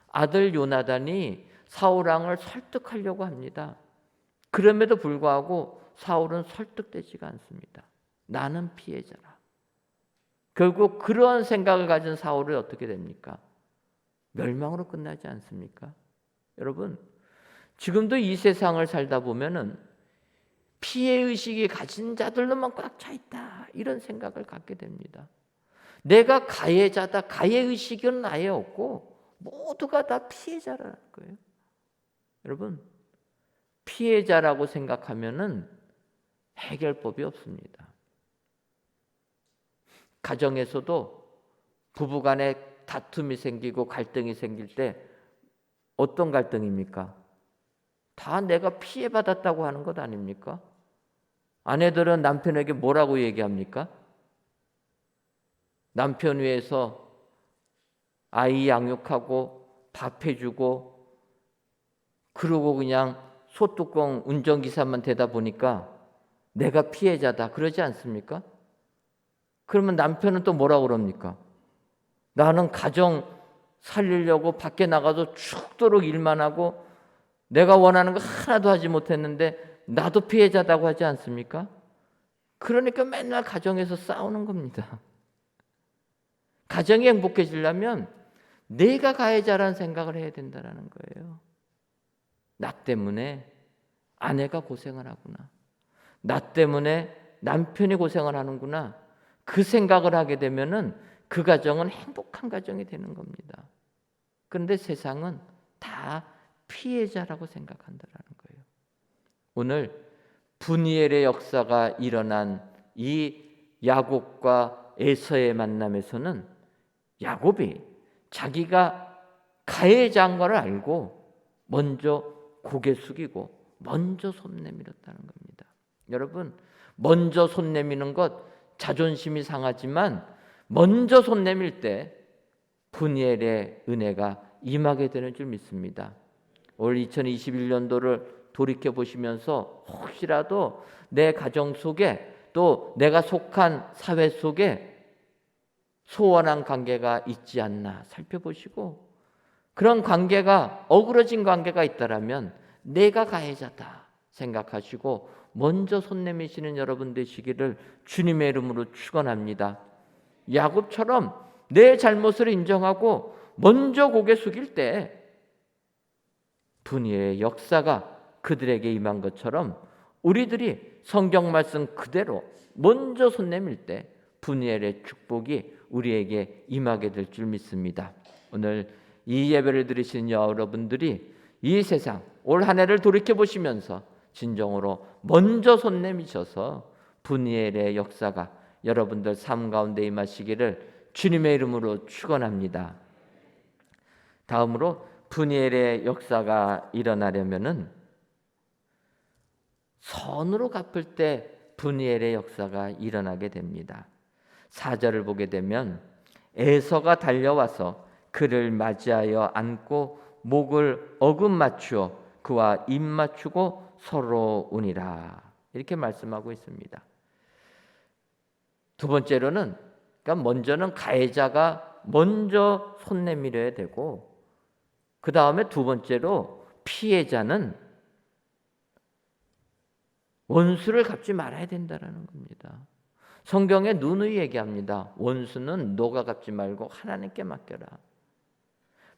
아들 요나단이 사울 왕을 설득하려고 합니다. 그럼에도 불구하고 사울은 설득되지가 않습니다. 나는 피해자라. 결국 그런 생각을 가진 사울이 어떻게 됩니까? 멸망으로 끝나지 않습니까? 여러분, 지금도 이 세상을 살다 보면은 피해의식이 가진 자들로만 꽉 차 있다, 이런 생각을 갖게 됩니다. 내가 가해자다, 가해의식은 아예 없고 모두가 다 피해자라는 거예요. 여러분, 피해자라고 생각하면은 해결법이 없습니다. 가정에서도 부부간에 다툼이 생기고 갈등이 생길 때 어떤 갈등입니까? 다 내가 피해받았다고 하는 것 아닙니까? 아내들은 남편에게 뭐라고 얘기합니까? 남편 위해서 아이 양육하고 밥 해주고 그러고 그냥 소뚜껑 운전기사만 되다 보니까 내가 피해자다, 그러지 않습니까? 그러면 남편은 또 뭐라고 그럽니까? 나는 가정 살리려고 밖에 나가서 죽도록 일만 하고 내가 원하는 거 하나도 하지 못했는데 나도 피해자다고 하지 않습니까? 그러니까 맨날 가정에서 싸우는 겁니다. 가정이 행복해지려면 내가 가해자라는 생각을 해야 된다는 거예요. 나 때문에 아내가 고생을 하구나, 나 때문에 남편이 고생을 하는구나, 그 생각을 하게 되면은 그 가정은 행복한 가정이 되는 겁니다. 그런데 세상은 다 피해자라고 생각한다라는 거예요. 오늘 분이엘의 역사가 일어난 이 야곱과 에서의 만남에서는 야곱이 자기가 가해자인 걸 알고 먼저 고개 숙이고 먼저 손 내밀었다는 겁니다. 여러분, 먼저 손 내미는 것 자존심이 상하지만 먼저 손 내밀 때 분이엘의 은혜가 임하게 되는 줄 믿습니다. 올 2021년도를 돌이켜 보시면서 혹시라도 내 가정 속에 또 내가 속한 사회 속에 소원한 관계가 있지 않나 살펴보시고, 그런 관계가 어그러진 관계가 있다라면 내가 가해자다 생각하시고 먼저 손 내미시는 여러분 되시기를 주님의 이름으로 축원합니다. 야곱처럼 내 잘못을 인정하고 먼저 고개 숙일 때 분이의 역사가 그들에게 임한 것처럼 우리들이 성경 말씀 그대로 먼저 손 내밀 때 분이엘의 축복이 우리에게 임하게 될 줄 믿습니다. 오늘 이 예배를 들으시는 여러분들이 이 세상 올 한 해를 돌이켜 보시면서 진정으로 먼저 손 내미셔서 분이엘의 역사가 여러분들 삶 가운데 임하시기를 주님의 이름으로 축원합니다. 다음으로 분이엘의 역사가 일어나려면은 선으로 갚을 때 분이엘의 역사가 일어나게 됩니다. 4절을 보게 되면 에서가 달려와서 그를 맞이하여 안고 목을 어금 맞추어 그와 입 맞추고 서로 우니라, 이렇게 말씀하고 있습니다. 두 번째로는, 그러니까 먼저는 가해자가 먼저 손 내밀어야 되고, 그 다음에 두 번째로 피해자는 원수를 갚지 말아야 된다는 겁니다. 성경에 누누이 얘기합니다. 원수는 너가 갚지 말고 하나님께 맡겨라.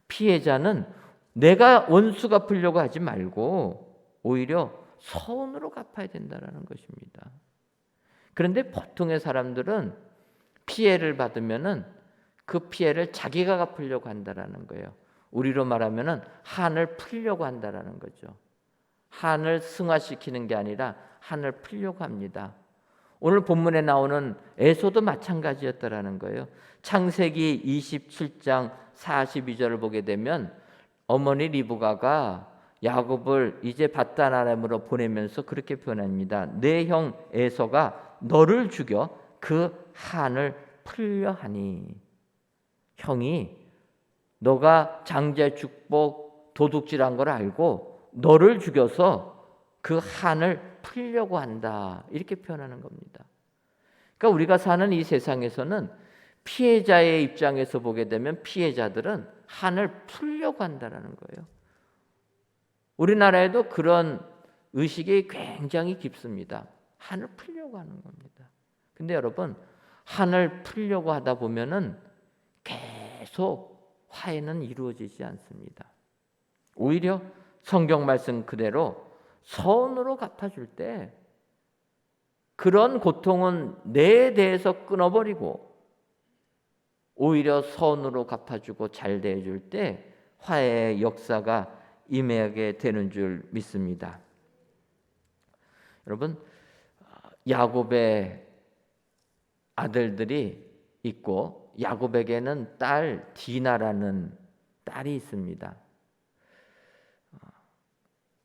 피해자는 내가 원수 갚으려고 하지 말고 오히려 선으로 갚아야 된다는 것입니다. 그런데 보통의 사람들은 피해를 받으면은 그 피해를 자기가 갚으려고 한다는 거예요. 우리로 말하면은 한을 풀려고 한다는 거죠. 한을 승화시키는 게 아니라 한을 풀려고 합니다. 오늘 본문에 나오는 에서도 마찬가지였다라는 거예요. 창세기 27장 42절을 보게 되면 어머니 리브가가 야곱을 이제 밧단 아람으로 보내면서 그렇게 표현합니다. 내 형 에서가 너를 죽여 그 한을 풀려 하니. 형이 너가 장자의 축복 도둑질한 걸 알고 너를 죽여서 그 한을 풀려고 한다. 이렇게 표현하는 겁니다. 그러니까 우리가 사는 이 세상에서는 피해자의 입장에서 보게 되면 피해자들은 한을 풀려고 한다는 거예요. 우리나라에도 그런 의식이 굉장히 깊습니다. 한을 풀려고 하는 겁니다. 근데 여러분, 한을 풀려고 하다 보면은 계속 화해는 이루어지지 않습니다. 오히려 성경 말씀 그대로 선으로 갚아줄 때 그런 고통은 내 대해서 끊어버리고 오히려 선으로 갚아주고 잘 대해줄 때 화해의 역사가 임하게 되는 줄 믿습니다. 여러분, 야곱의 아들들이 있고 야곱에게는 딸 디나라는 딸이 있습니다.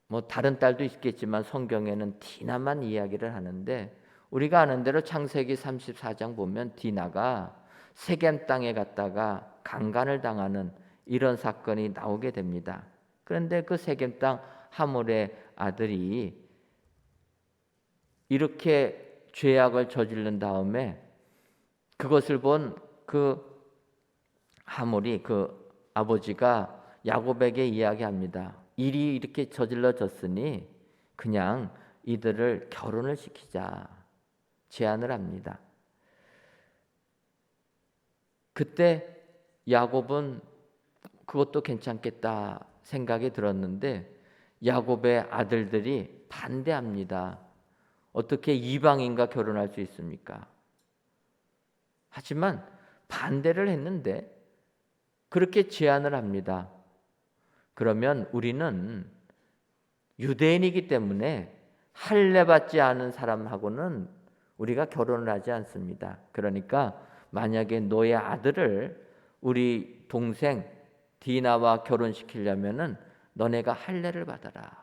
뭐 다른 딸도 있겠지만 성경에는 디나만 이야기를 하는데, 우리가 아는 대로 창세기 34장 보면 디나가 세겜 땅에 갔다가 강간을 당하는 이런 사건이 나오게 됩니다. 그런데 그 세겜 땅 하몰의 아들이 이렇게 죄악을 저지른 다음에 그것을 본 그 하몰이, 그 아버지가 야곱에게 이야기합니다. 일이 이렇게 저질러졌으니 그냥 이들을 결혼을 시키자 제안을 합니다. 그때 야곱은 그것도 괜찮겠다 생각이 들었는데 야곱의 아들들이 반대합니다. 어떻게 이방인과 결혼할 수 있습니까? 하지만 반대를 했는데 그렇게 제안을 합니다. 그러면 우리는 유대인이기 때문에 할례 받지 않은 사람하고는 우리가 결혼을 하지 않습니다. 그러니까 만약에 너의 아들을 우리 동생 디나와 결혼시키려면은 너네가 할례를 받아라.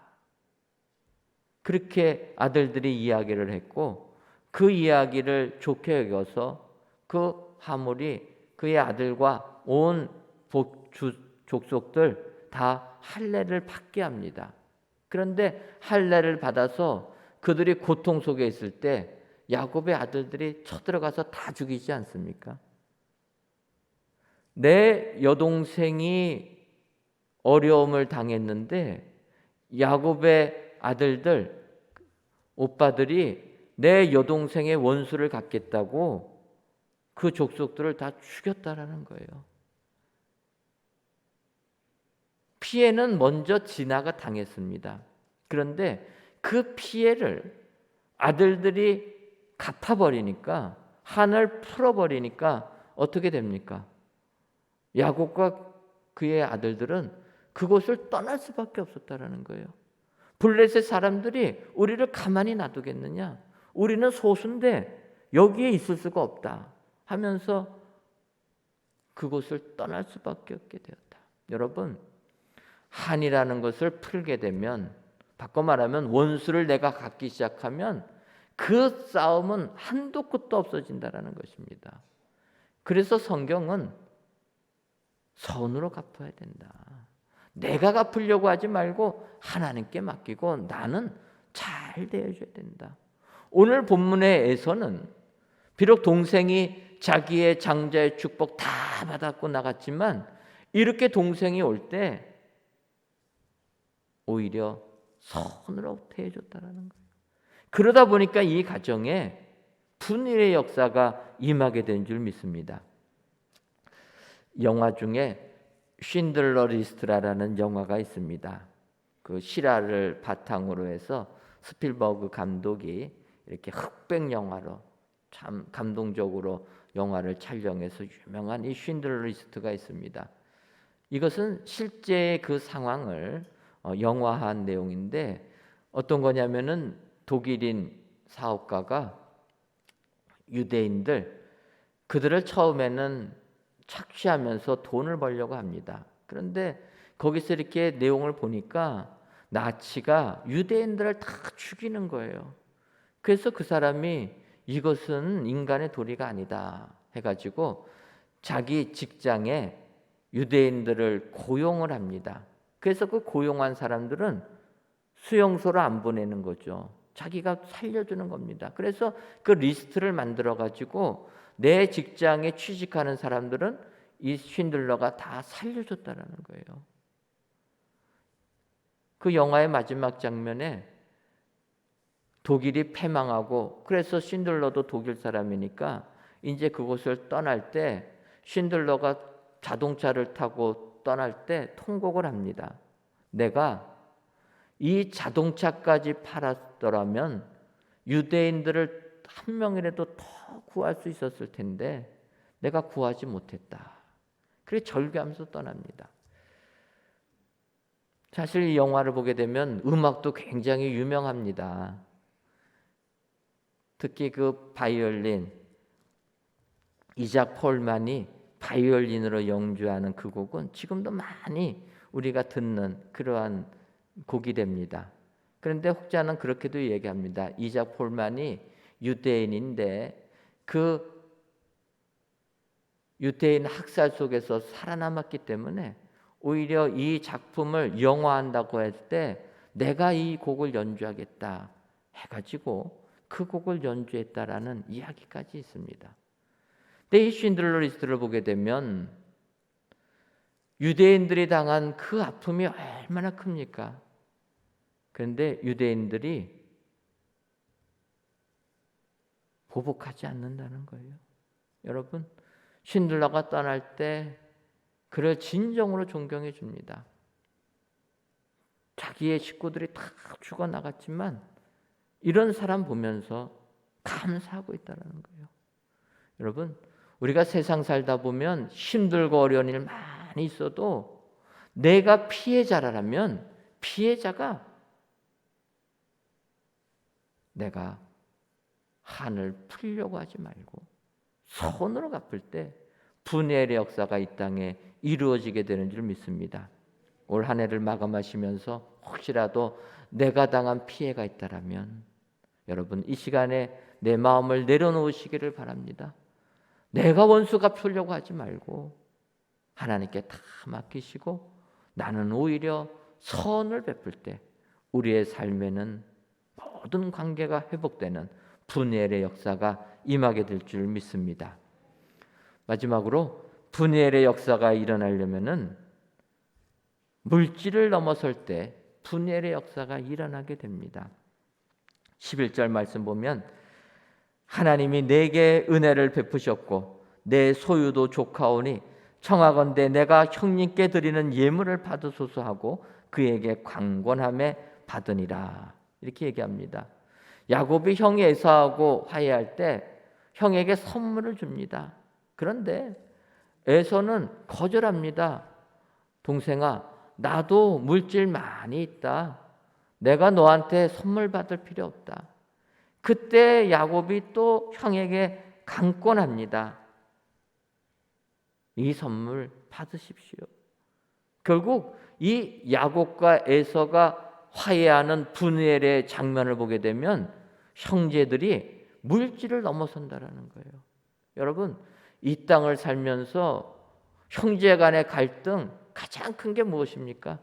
그렇게 아들들이 이야기를 했고, 그 이야기를 좋게 여겨서 그 하몰이 그의 아들과 온 족속들 다 할례를 받게 합니다. 그런데 할례를 받아서 그들이 고통 속에 있을 때 야곱의 아들들이 쳐들어가서 다 죽이지 않습니까? 내 여동생이 어려움을 당했는데 야곱의 아들들, 오빠들이 내 여동생의 원수를 갚겠다고 그 족속들을 다 죽였다라는 거예요. 피해는 먼저 디나가 당했습니다. 그런데 그 피해를 아들들이 갚아버리니까, 한을 풀어버리니까 어떻게 됩니까? 야곱과 그의 아들들은 그곳을 떠날 수밖에 없었다라는 거예요. 블레셋 사람들이 우리를 가만히 놔두겠느냐? 우리는 소수인데 여기에 있을 수가 없다 하면서 그곳을 떠날 수밖에 없게 되었다. 여러분, 한이라는 것을 풀게 되면, 바꿔 말하면 원수를 내가 갖기 시작하면 그 싸움은 한도 끝도 없어진다라는 것입니다. 그래서 성경은 선으로 갚아야 된다. 내가 갚으려고 하지 말고 하나님께 맡기고 나는 잘 대해줘야 된다. 오늘 본문의 에서는 비록 동생이 자기의 장자의 축복 다 받았고 나갔지만 이렇게 동생이 올 때 오히려 선으로 대해줬다라는 거예요. 그러다 보니까 이 가정에 분일의 역사가 임하게 된 줄 믿습니다. 영화 중에 쉰들러 리스트라는 영화가 있습니다. 그 실화를 바탕으로 해서 스필버그 감독이 이렇게 흑백 영화로 참 감동적으로 영화를 촬영해서 유명한 이 쉰들러 리스트가 있습니다. 이것은 실제 그 상황을 영화한 내용인데 어떤 거냐면은 독일인 사업가가 유대인들 그들을 처음에는 착취하면서 돈을 벌려고 합니다. 그런데 거기서 이렇게 내용을 보니까 나치가 유대인들을 다 죽이는 거예요. 그래서 그 사람이 이것은 인간의 도리가 아니다 해가지고 자기 직장에 유대인들을 고용을 합니다. 그래서 그 고용한 사람들은 수용소로 안 보내는 거죠. 자기가 살려주는 겁니다. 그래서 그 리스트를 만들어 가지고 내 직장에 취직하는 사람들은 이 쉰들러가 다 살려줬다라는 거예요. 그 영화의 마지막 장면에 독일이 패망하고 그래서 쉰들러도 독일 사람이니까 이제 그곳을 떠날 때 쉰들러가 자동차를 타고 떠날 때 통곡을 합니다. 내가 이 자동차까지 팔았더라면 유대인들을 한 명이라도 더 구할 수 있었을 텐데 내가 구하지 못했다. 그래서 절규하면서 떠납니다. 사실 이 영화를 보게 되면 음악도 굉장히 유명합니다. 특히 그 바이올린 이작 폴만이 바이올린으로 연주하는 그 곡은 지금도 많이 우리가 듣는 그러한 곡이 됩니다. 그런데 혹자는 그렇게도 얘기합니다. 이작 폴만이 유대인인데 그 유대인 학살 속에서 살아남았기 때문에 오히려 이 작품을 영화한다고 할 때 내가 이 곡을 연주하겠다 해가지고 그 곡을 연주했다라는 이야기까지 있습니다. 근데 이 쉰들러 리스트를 보게 되면 유대인들이 당한 그 아픔이 얼마나 큽니까? 그런데 유대인들이 보복하지 않는다는 거예요. 여러분, 쉰들러가 떠날 때 그를 진정으로 존경해 줍니다. 자기의 식구들이 다 죽어나갔지만 이런 사람 보면서 감사하고 있다는 거예요. 여러분, 우리가 세상 살다 보면 힘들고 어려운 일 많이 있어도 내가 피해자라면 피해자가 내가 한을 풀려고 하지 말고 손으로 갚을 때 분해의 역사가 이 땅에 이루어지게 되는 줄 믿습니다. 올 한 해를 마감하시면서 혹시라도 내가 당한 피해가 있다라면 여러분 이 시간에 내 마음을 내려놓으시기를 바랍니다. 내가 원수 갚으려고 하지 말고 하나님께 다 맡기시고 나는 오히려 선을 베풀 때 우리의 삶에는 모든 관계가 회복되는 분해의 역사가 임하게 될 줄 믿습니다. 마지막으로 분해의 역사가 일어나려면은 물질을 넘어설 때 분해의 역사가 일어나게 됩니다. 11절 말씀 보면 하나님이 내게 은혜를 베푸셨고 내 소유도 족하오니 청하건대 내가 형님께 드리는 예물을 받으소서 하고 그에게 강권함에 받으니라. 이렇게 얘기합니다. 야곱이 형이 에사하고 화해할 때 형에게 선물을 줍니다. 그런데 에서는 거절합니다. 동생아, 나도 물질 많이 있다. 내가 너한테 선물 받을 필요 없다. 그때 야곱이 또 형에게 강권합니다. 이 선물 받으십시오. 결국 이 야곱과 에서가 화해하는 분해의 장면을 보게 되면 형제들이 물질을 넘어선다라는 거예요. 여러분, 이 땅을 살면서 형제 간의 갈등 가장 큰 게 무엇입니까?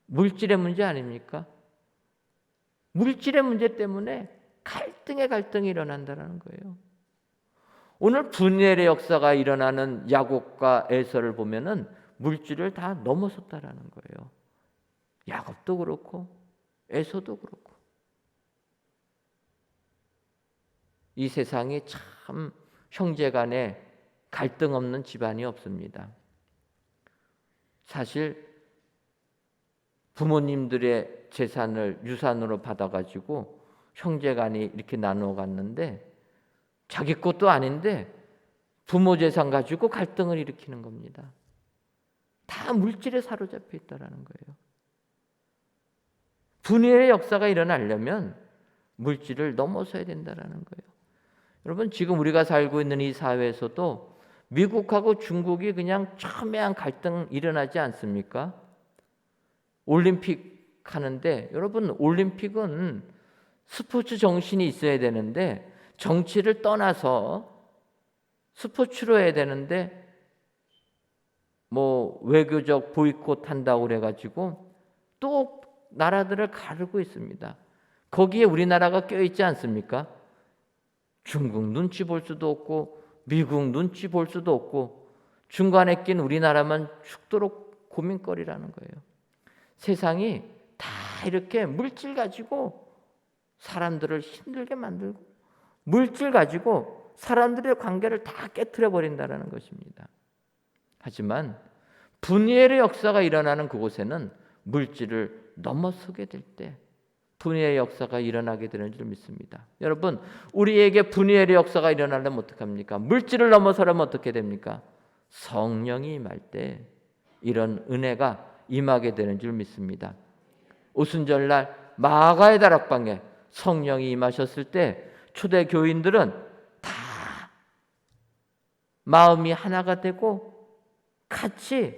물질의 문제 아닙니까? 물질의 문제 때문에 갈등이 일어난다는 거예요. 오늘 분열의 역사가 일어나는 야곱과 에서를 보면은 물질을 다 넘어섰다라는 거예요. 야곱도 그렇고 에서도 그렇고. 이 세상에 참 형제간에 갈등 없는 집안이 없습니다. 사실 부모님들의 재산을 유산으로 받아가지고 형제간이 이렇게 나누어 갔는데 자기 것도 아닌데 부모 재산 가지고 갈등을 일으키는 겁니다. 다 물질에 사로잡혀 있다라는 거예요. 분열의 역사가 일어나려면 물질을 넘어서야 된다라는 거예요. 여러분, 지금 우리가 살고 있는 이 사회에서도 미국하고 중국이 그냥 첨예한 갈등 일어나지 않습니까? 올림픽 하는데, 여러분, 올림픽은 스포츠 정신이 있어야 되는데 정치를 떠나서 스포츠로 해야 되는데 뭐 외교적 보이콧 한다고 그래가지고 또 나라들을 가르고 있습니다. 거기에 우리나라가 껴있지 않습니까? 중국 눈치 볼 수도 없고 미국 눈치 볼 수도 없고 중간에 낀 우리나라만 죽도록 고민거리라는 거예요. 세상이 다 이렇게 물질 가지고 사람들을 힘들게 만들고 물질 가지고 사람들의 관계를 다 깨트려 버린다는 것입니다. 하지만 분열의 역사가 일어나는 그곳에는 물질을 넘어서게 될 때 분열의 역사가 일어나게 되는 줄 믿습니다. 여러분, 우리에게 분열의 역사가 일어나려면 어떡합니까? 물질을 넘어서려면 어떻게 됩니까? 성령이 임할 때 이런 은혜가 임하게 되는 줄 믿습니다. 오순절날 마가의 다락방에 성령이 임하셨을 때 초대 교인들은 다 마음이 하나가 되고 같이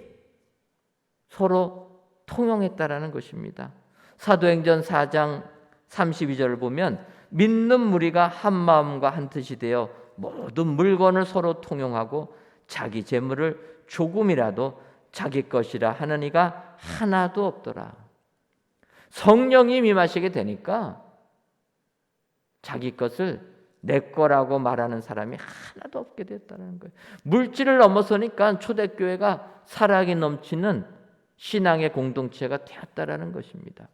서로 통용했다라는 것입니다. 사도행전 4장 32절을 보면 믿는 무리가 한 마음과 한 뜻이 되어 모든 물건을 서로 통용하고 자기 재물을 조금이라도 자기 것이라 하는 이가 하나도 없더라. 성령이 임하시게 되니까 자기 것을 내 거라고 말하는 사람이 하나도 없게 됐다는 거예요. 물질을 넘어서니까 초대교회가 사랑이 넘치는 신앙의 공동체가 되었다라는 것입니다.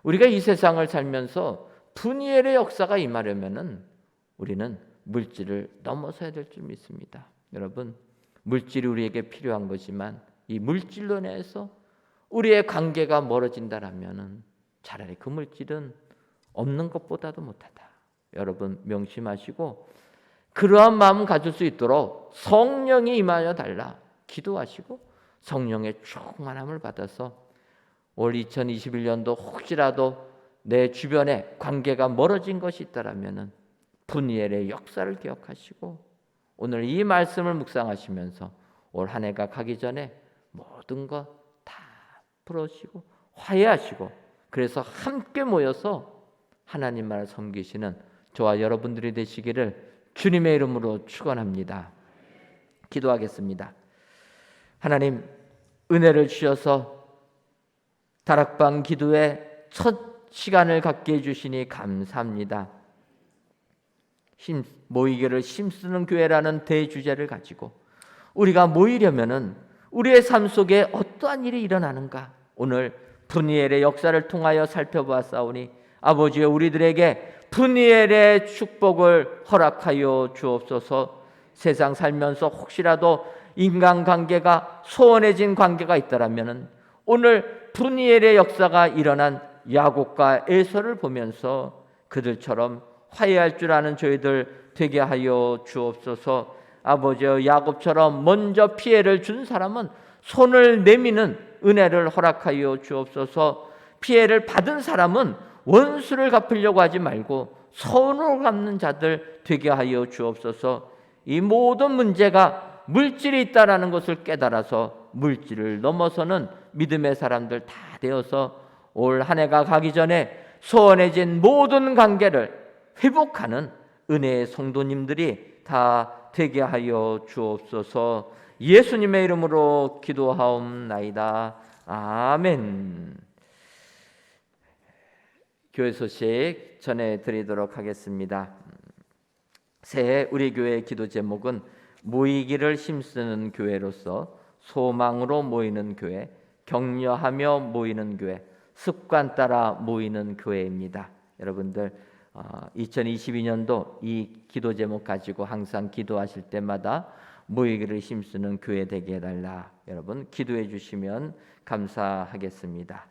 우리가 이 세상을 살면서 분열의 역사가 임하려면은 우리는 물질을 넘어서야 될 줄 믿습니다. 여러분, 물질이 우리에게 필요한 거지만 이 물질로 인해서 우리의 관계가 멀어진다라면은 차라리 그 물질은 없는 것보다도 못하다. 여러분 명심하시고 그러한 마음 가질 수 있도록 성령이 임하여 달라 기도하시고 성령의 충만함을 받아서 올 2021년도 혹시라도 내 주변에 관계가 멀어진 것이 있다라면은 분이엘의 역사를 기억하시고 오늘 이 말씀을 묵상하시면서 올 한 해가 가기 전에 모든 것 다 풀어주시고 화해하시고 그래서 함께 모여서 하나님만을 섬기시는 저와 여러분들이 되시기를 주님의 이름으로 축원합니다. 기도하겠습니다. 하나님, 은혜를 주셔서 다락방 기도의 첫 시간을 갖게 해주시니 감사합니다. 모이기를 힘쓰는 교회라는 대주제를 가지고 우리가 모이려면은 우리의 삶 속에 어떠한 일이 일어나는가 오늘 분이엘의 역사를 통하여 살펴보았사오니 아버지여 우리들에게 분이엘의 축복을 허락하여 주옵소서. 세상 살면서 혹시라도 인간관계가 소원해진 관계가 있다라면은 오늘 분이엘의 역사가 일어난 야곱과 에서를 보면서 그들처럼 화해할 줄 아는 저희들 되게 하여 주옵소서. 아버지여 야곱처럼 먼저 피해를 준 사람은 손을 내미는 은혜를 허락하여 주옵소서. 피해를 받은 사람은 원수를 갚으려고 하지 말고 선을 갚는 자들 되게 하여 주옵소서. 이 모든 문제가 물질이 있다라는 것을 깨달아서 물질을 넘어서는 믿음의 사람들 다 되어서 올 한 해가 가기 전에 소원해진 모든 관계를 회복하는 은혜의 성도님들이 다 되게 하여 주옵소서. 예수님의 이름으로 기도하옵나이다. 아멘. 교회 소식 전해드리도록 하겠습니다. 새해 우리 교회의 기도 제목은 모이기를 힘쓰는 교회로서 소망으로 모이는 교회, 격려하며 모이는 교회, 습관 따라 모이는 교회입니다. 여러분들 2022년도 이 기도 제목 가지고 항상 기도하실 때마다 모이기를 힘쓰는 교회 되게 해달라. 여러분 기도해 주시면 감사하겠습니다.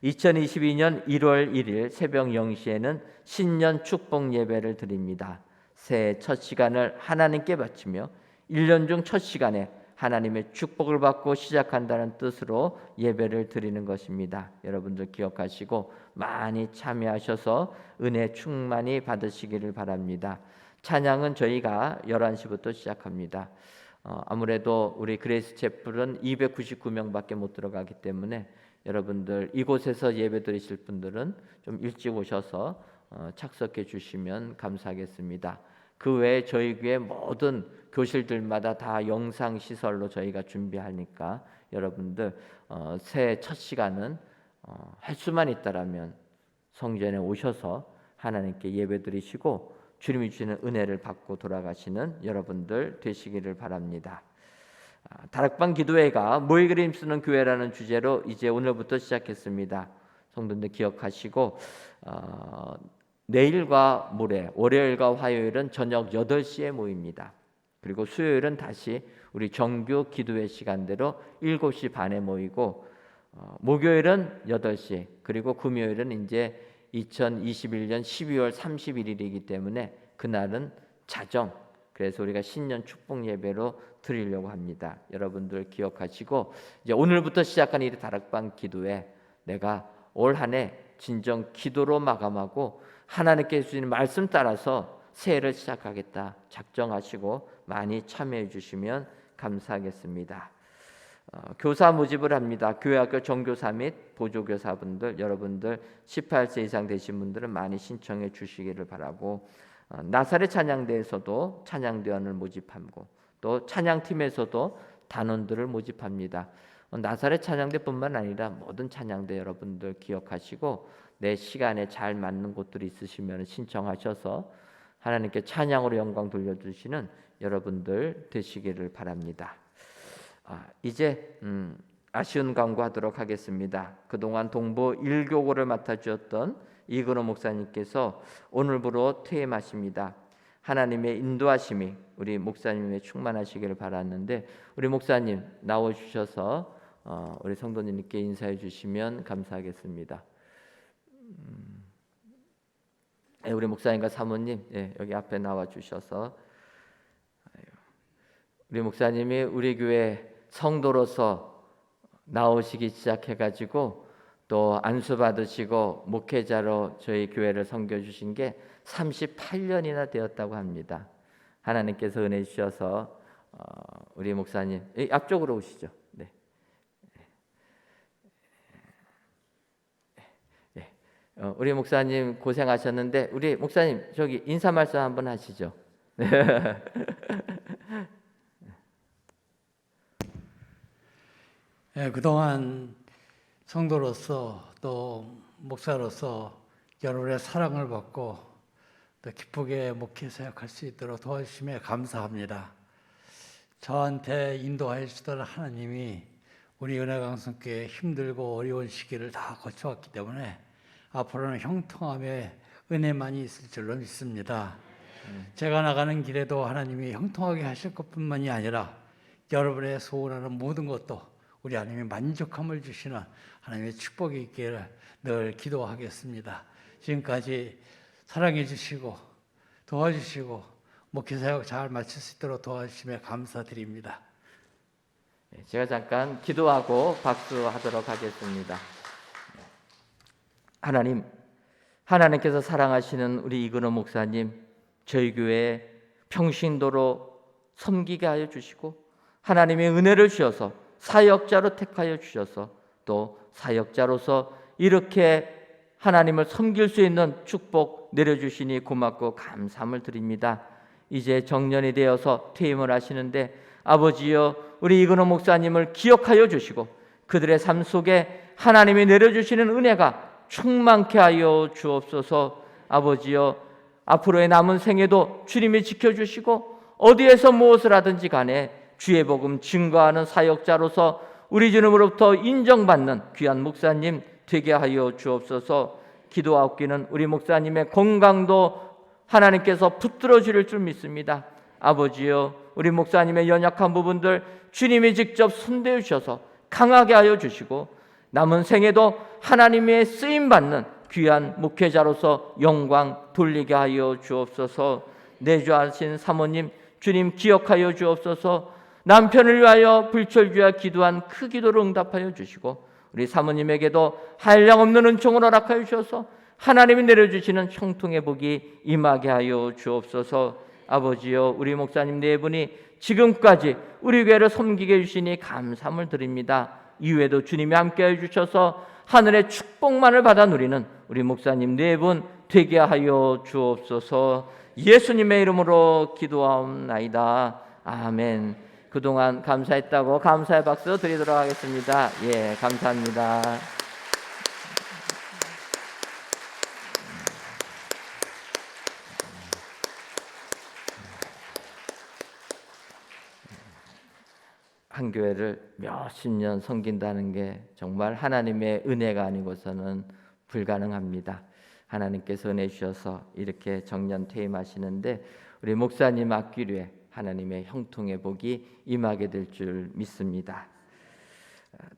2022년 1월 1일 새벽 0시에는 신년 축복 예배를 드립니다. 새해 첫 시간을 하나님께 바치며 1년 중 첫 시간에 하나님의 축복을 받고 시작한다는 뜻으로 예배를 드리는 것입니다. 여러분들 기억하시고 많이 참여하셔서 은혜 충만히 받으시기를 바랍니다. 찬양은 저희가 11시부터 시작합니다. 아무래도 우리 그레이스 채플은 299명밖에 못 들어가기 때문에 여러분들 이곳에서 예배 드리실 분들은 좀 일찍 오셔서 착석해 주시면 감사하겠습니다. 그 외에 저희 교회 모든 교실들마다 다 영상 시설로 저희가 준비하니까 여러분들 새해 첫 시간은 할 수만 있다라면 성전에 오셔서 하나님께 예배 드리시고 주님이 주시는 은혜를 받고 돌아가시는 여러분들 되시기를 바랍니다. 다락방 기도회가 모이기를 힘쓰는 교회라는 주제로 이제 오늘부터 시작했습니다. 성도님들 기억하시고 내일과 모레, 월요일과 화요일은 저녁 8시에 모입니다. 그리고 수요일은 다시 우리 정규 기도회 시간대로 7시 반에 모이고 목요일은 8시, 그리고 금요일은 이제 2021년 12월 31일이기 때문에 그날은 자정, 그래서 우리가 신년 축복 예배로 드리려고 합니다. 여러분들 기억하시고 이제 오늘부터 시작한 이 다락방 기도회, 내가 올 한 해 진정 기도로 마감하고 하나님께 주시는 말씀 따라서 새해를 시작하겠다 작정하시고 많이 참여해 주시면 감사하겠습니다. 교사 모집을 합니다. 교회학교 정교사 및 보조교사분들, 여러분들 18세 이상 되신 분들은 많이 신청해 주시기를 바라고, 나사렛 찬양대에서도 찬양대원을 모집하고 또 찬양팀에서도 단원들을 모집합니다. 나사렛 찬양대뿐만 아니라 모든 찬양대 여러분들 기억하시고 내 시간에 잘 맞는 곳들이 있으시면 신청하셔서 하나님께 찬양으로 영광 돌려주시는 여러분들 되시기를 바랍니다. 이제 아쉬운 광고하도록 하겠습니다. 그동안 동부 1교구를 맡아주었던 이근호 목사님께서 오늘부로 퇴임하십니다. 하나님의 인도하심이 우리 목사님의 충만하시기를 바랐는데 우리 목사님 나와주셔서 우리 성도님께 인사해 주시면 감사하겠습니다. 우리 목사님과 사모님 여기 앞에 나와 주셔서, 우리 목사님이 우리 교회 성도로서 나오시기 시작해가지고 또 안수 받으시고 목회자로 저희 교회를 섬겨주신 게 38년이나 되었다고 합니다. 하나님께서 은혜 주셔서 우리 목사님 앞쪽으로 오시죠. 네. 우리 목사님 고생하셨는데 우리 목사님 저기 인사 말씀 한번 하시죠. 그동안 성도로서 또 목사로서 여러분의 사랑을 받고 또 기쁘게 목회 사역할 수 있도록 도와주심에 감사합니다. 저한테 인도하여 주시던 하나님이 우리 은혜강성교회 힘들고 어려운 시기를 다 거쳐왔기 때문에 앞으로는 형통함에 은혜만이 있을 줄로 믿습니다. 제가 나가는 길에도 하나님이 형통하게 하실 것뿐만이 아니라 여러분의 소원하는 모든 것도 우리 하나님이 만족함을 주시는 하나님의 축복이 있기를 늘 기도하겠습니다. 지금까지 사랑해 주시고 도와주시고 목회 사역 잘 마칠 수 있도록 도와주시며 감사드립니다. 제가 잠깐 기도하고 박수하도록 하겠습니다. 하나님께서 사랑하시는 우리 이근호 목사님, 저희 교회에 평신도로 섬기게 하여 주시고 하나님의 은혜를 주셔서 사역자로 택하여 주셔서 또 사역자로서 이렇게 하나님을 섬길 수 있는 축복 내려주시니 고맙고 감사함을 드립니다. 이제 정년이 되어서 퇴임을 하시는데 아버지여, 우리 이근호 목사님을 기억하여 주시고 그들의 삶 속에 하나님이 내려주시는 은혜가 충만케 하여 주옵소서. 아버지여, 앞으로의 남은 생애도 주님이 지켜주시고 어디에서 무엇을 하든지 간에 주의 복음 증거하는 사역자로서 우리 주님으로부터 인정받는 귀한 목사님 되게 하여 주옵소서. 기도하옵기는 우리 목사님의 건강도 하나님께서 붙들어 주실 줄 믿습니다. 아버지여, 우리 목사님의 연약한 부분들 주님이 직접 손대어 주셔서 강하게 하여 주시고 남은 생에도 하나님의 쓰임받는 귀한 목회자로서 영광 돌리게 하여 주옵소서. 내주하신 사모님 주님 기억하여 주옵소서. 남편을 위하여 불철주야 기도한 그 기도를 응답하여 주시고 우리 사모님에게도 한량없는 은총을 허락하여 주셔서 하나님이 내려주시는 형통의 복이 임하게 하여 주옵소서. 아버지여, 우리 목사님 네 분이 지금까지 우리 교회를 섬기게 해주시니 감사함을 드립니다. 이후에도 주님이 함께해 주셔서 하늘의 축복만을 받아 누리는 우리 목사님 네 분 되게 하여 주옵소서. 예수님의 이름으로 기도하옵나이다. 아멘. 그동안 감사했다고 감사의 박수 드리도록 하겠습니다. 예, 감사합니다. 한 교회를 몇십 년 섬긴다는 게 정말 하나님의 은혜가 아니고서는 불가능합니다. 하나님께서 은혜 주셔서 이렇게 정년 퇴임하시는데 우리 목사님 앞길에 하나님의 형통의 복이 임하게 될 줄 믿습니다.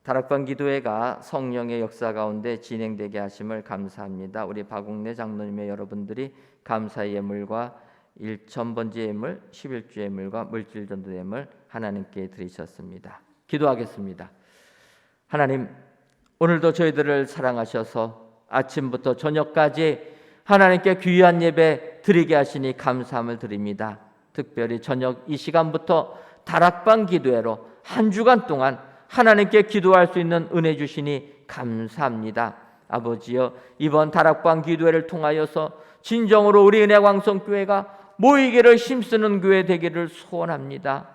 다락방 기도회가 성령의 역사 가운데 진행되게 하심을 감사합니다. 우리 박웅래 장로님의 여러분들이 감사의 예물과 1,000번째 예물, 11주 예물과 물질 전도 예물 하나님께 드리셨습니다. 기도하겠습니다. 하나님, 오늘도 저희들을 사랑하셔서 아침부터 저녁까지 하나님께 귀한 예배 드리게 하시니 감사함을 드립니다. 특별히 저녁 이 시간부터 다락방 기도회로 한 주간 동안 하나님께 기도할 수 있는 은혜 주시니 감사합니다. 아버지여, 이번 다락방 기도회를 통하여서 진정으로 우리 은혜광성교회가 모이기를 힘쓰는 교회 되기를 소원합니다.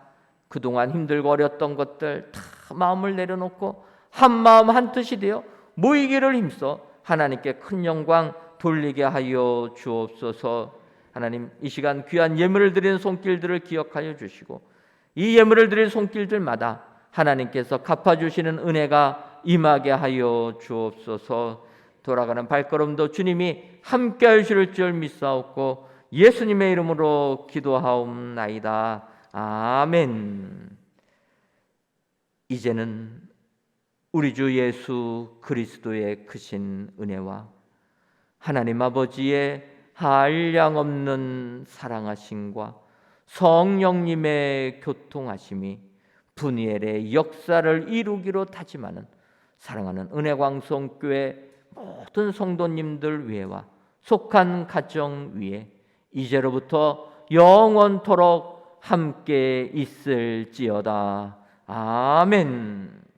그동안 힘들고 어렸던 것들 다 마음을 내려놓고 한 마음 한 뜻이 되어 모이기를 힘써 하나님께 큰 영광 돌리게 하여 주옵소서. 하나님, 이 시간 귀한 예물을 드리는 손길들을 기억하여 주시고 이 예물을 드릴 손길들마다 하나님께서 갚아주시는 은혜가 임하게 하여 주옵소서. 돌아가는 발걸음도 주님이 함께 하실 줄 믿사옵고 예수님의 이름으로 기도하옵나이다. 아멘. 이제는 우리 주 예수 그리스도의 크신 은혜와 하나님 아버지의 한량없는 사랑하심과 성령님의 교통하심이 분이엘의 역사를 이루기로 다짐하는 사랑하는 은혜광성교회 모든 성도님들 위에와 속한 가정 위에 이제로부터 영원토록 함께 있을지어다. 아멘.